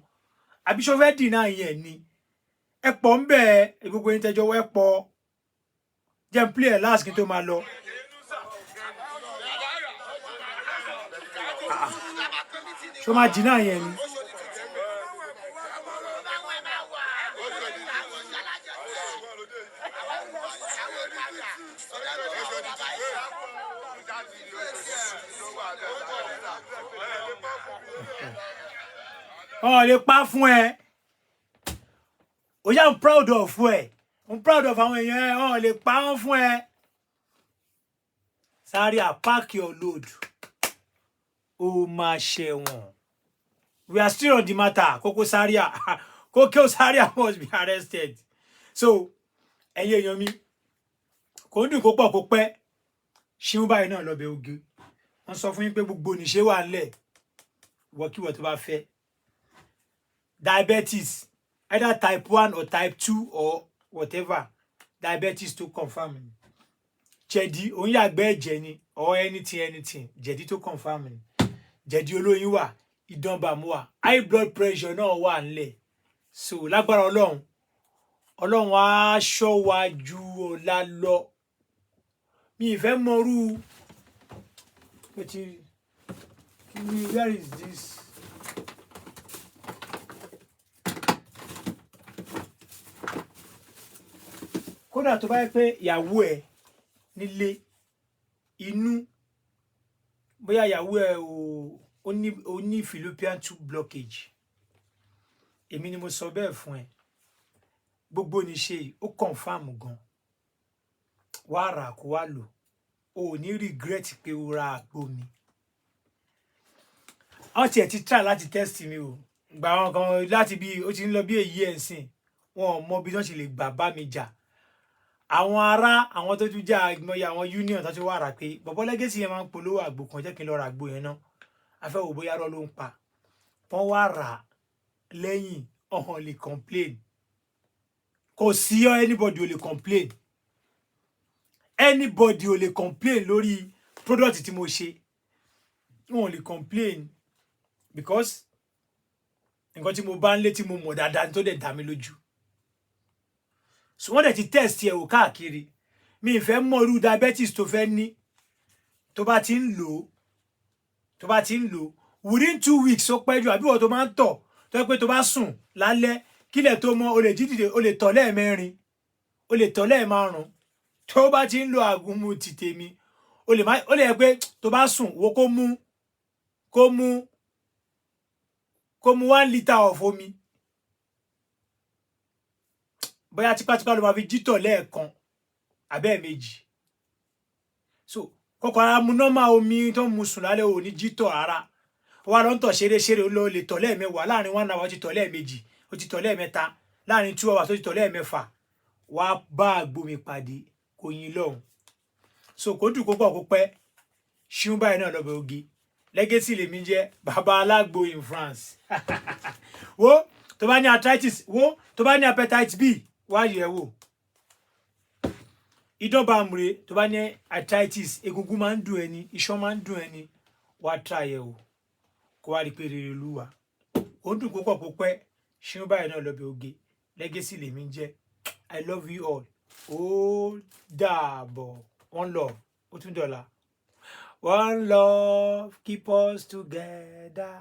Àbí ṣó fẹ́ dìnnà yẹn ni. Ẹ pọ̀ ń bẹ gbogbo yín tẹjọ wẹ́ pọ̀. Jẹ́ n play ẹ̀ last kí n tó máa lọ. Ṣó máa dìnnà yẹn ni. Lè pa fún ẹ. Ó yá, I'm proud of ẹ. I'm proud of àwọn èèyàn ẹ. Lè pa wọ́n fún ẹ. Zaria, pack your load. Ó máa ṣẹ̀wọ̀n. We are still on the matter. Koko Zaria. Koko Zaria must be arrested. So, ẹ̀yin èèyàn mi. Kò ń dùn kó pọ̀ kó pẹ́. Ṣíún báyìí náà lọ bẹ oge. Wọ́n sọ fún yín pé gbogbo níṣe wà ńlẹ̀. Wọ́kíwọ̀ tó bá fẹ́. Diabetes, either type 1 or type 2 or whatever. Diabetes to confirm. Jẹ̀dí, òun yàgbẹ́ ẹ̀jẹ̀ ni or anything. Jẹ̀dí to confirm. Jẹ̀dí olóyún wà, ìdánbàmú wà. High blood pressure náà wà ńlẹ̀. so lágbára Ọlọ́run á ṣọ́ wa ju ọ̀la lọ mi ì fẹ́ mọrú where is this. Kódà tó bá yẹ pé ìyàwó ẹ nílé inú bóyá ìyàwó ẹ ó ní fallopian tube blockage èmi ni mo sọ bẹ́ẹ̀ fún ẹ gbogbo ní ṣe ó confam gan wá rà kó wá lò o ò ní regret pé o ra àgbo mi àwọn tiẹ̀ ti try láti test mi o gbà wọn kan láti bí ó ti ń lọ bí èyí ẹ̀ ń sìn wọn ò mọ bí wọ́n ṣe lè gbà bá mi jà àwọn ará àwọn tó tún jà ìmọ̀ye àwọn union tó ti wà rà pé bọ̀bọ̀ Legacy yẹn máa ń polówó àgbo kan jẹ́ kí n lọ ra àgbo yẹn náà afẹ́ wò bóyá rọ́ ló ń pa wọ́n wá rà lẹ́yìn ọ̀hún lè complain kò sí anybody ò lè complain anybody ò lè complain lórí product tí mo ṣe wọn ò lè complain because nǹkan tí mo bá ń lé tí mo mọ̀ dáadáa tó dẹ̀ dá mi lójú so wọ́n dẹ̀ ti test ẹ̀ wò káàkiri mi ì fẹ́ mọ̀ irú diabetes tó fẹ́ ní tó bá ti ń lò within 2 weeks ó pẹ́ jù àbí wọ́n tó máa ń tọ̀ tó yẹ pé tó bá sùn lálẹ́ kílẹ̀ tó mọ́ o lè jí dìde o lè tọ̀ lẹ́ẹ̀mẹ́rin o lè tọ̀ lẹ́ẹ̀márùn tó bá ti ń lo àgúnmu ti tèmi o lè yẹ pé tó bá sùn wo kó mú 1 litre of omi bóyá tipátipá ló máa fi jítọ̀ lẹ́ẹ̀kan abẹ́ méjì so kọ́kọ́ ara mu nọ́mà omi tó ń mu sùn lálẹ́ ò ní jítọ̀ ara wà lọ́n tọ̀ ṣeré ó lè tọ̀ lẹ́ẹ̀mẹ́wàá láàrin 1 hour ó ti tọ̀ lẹ́ẹ̀mejì ó ti tọ̀ lẹ́ẹ̀mẹ́ta láàrin 2 hours ó ti tọ̀ lẹ́ẹ̀mẹ́fà wá bá àgbo mi pàdé kò yin lọ́hùn so kò dùn kó pọ̀ kó pẹ́ ṣíún báyìí náà lọ́bẹ̀ oge Legacy lèmi jẹ́ bàbá alágbo in France wo tó bá ní arthritis wo tó bá ní hepatitis B wá yẹ̀ wò ìdọ́ba àmúre tó bá ní arthritis egungun máa ń dùn ẹni iṣan máa ń dùn ẹni wá try ẹ̀ wò kó wá rí pé rere lúwa ó dùn kó pọ̀ kó pẹ́ ṣíún báyìí náà lọ́bẹ̀ oge Legacy lèmi jẹ́ I love you all ó dàbọ̀ one love ó tún dọ̀la one love keep us together.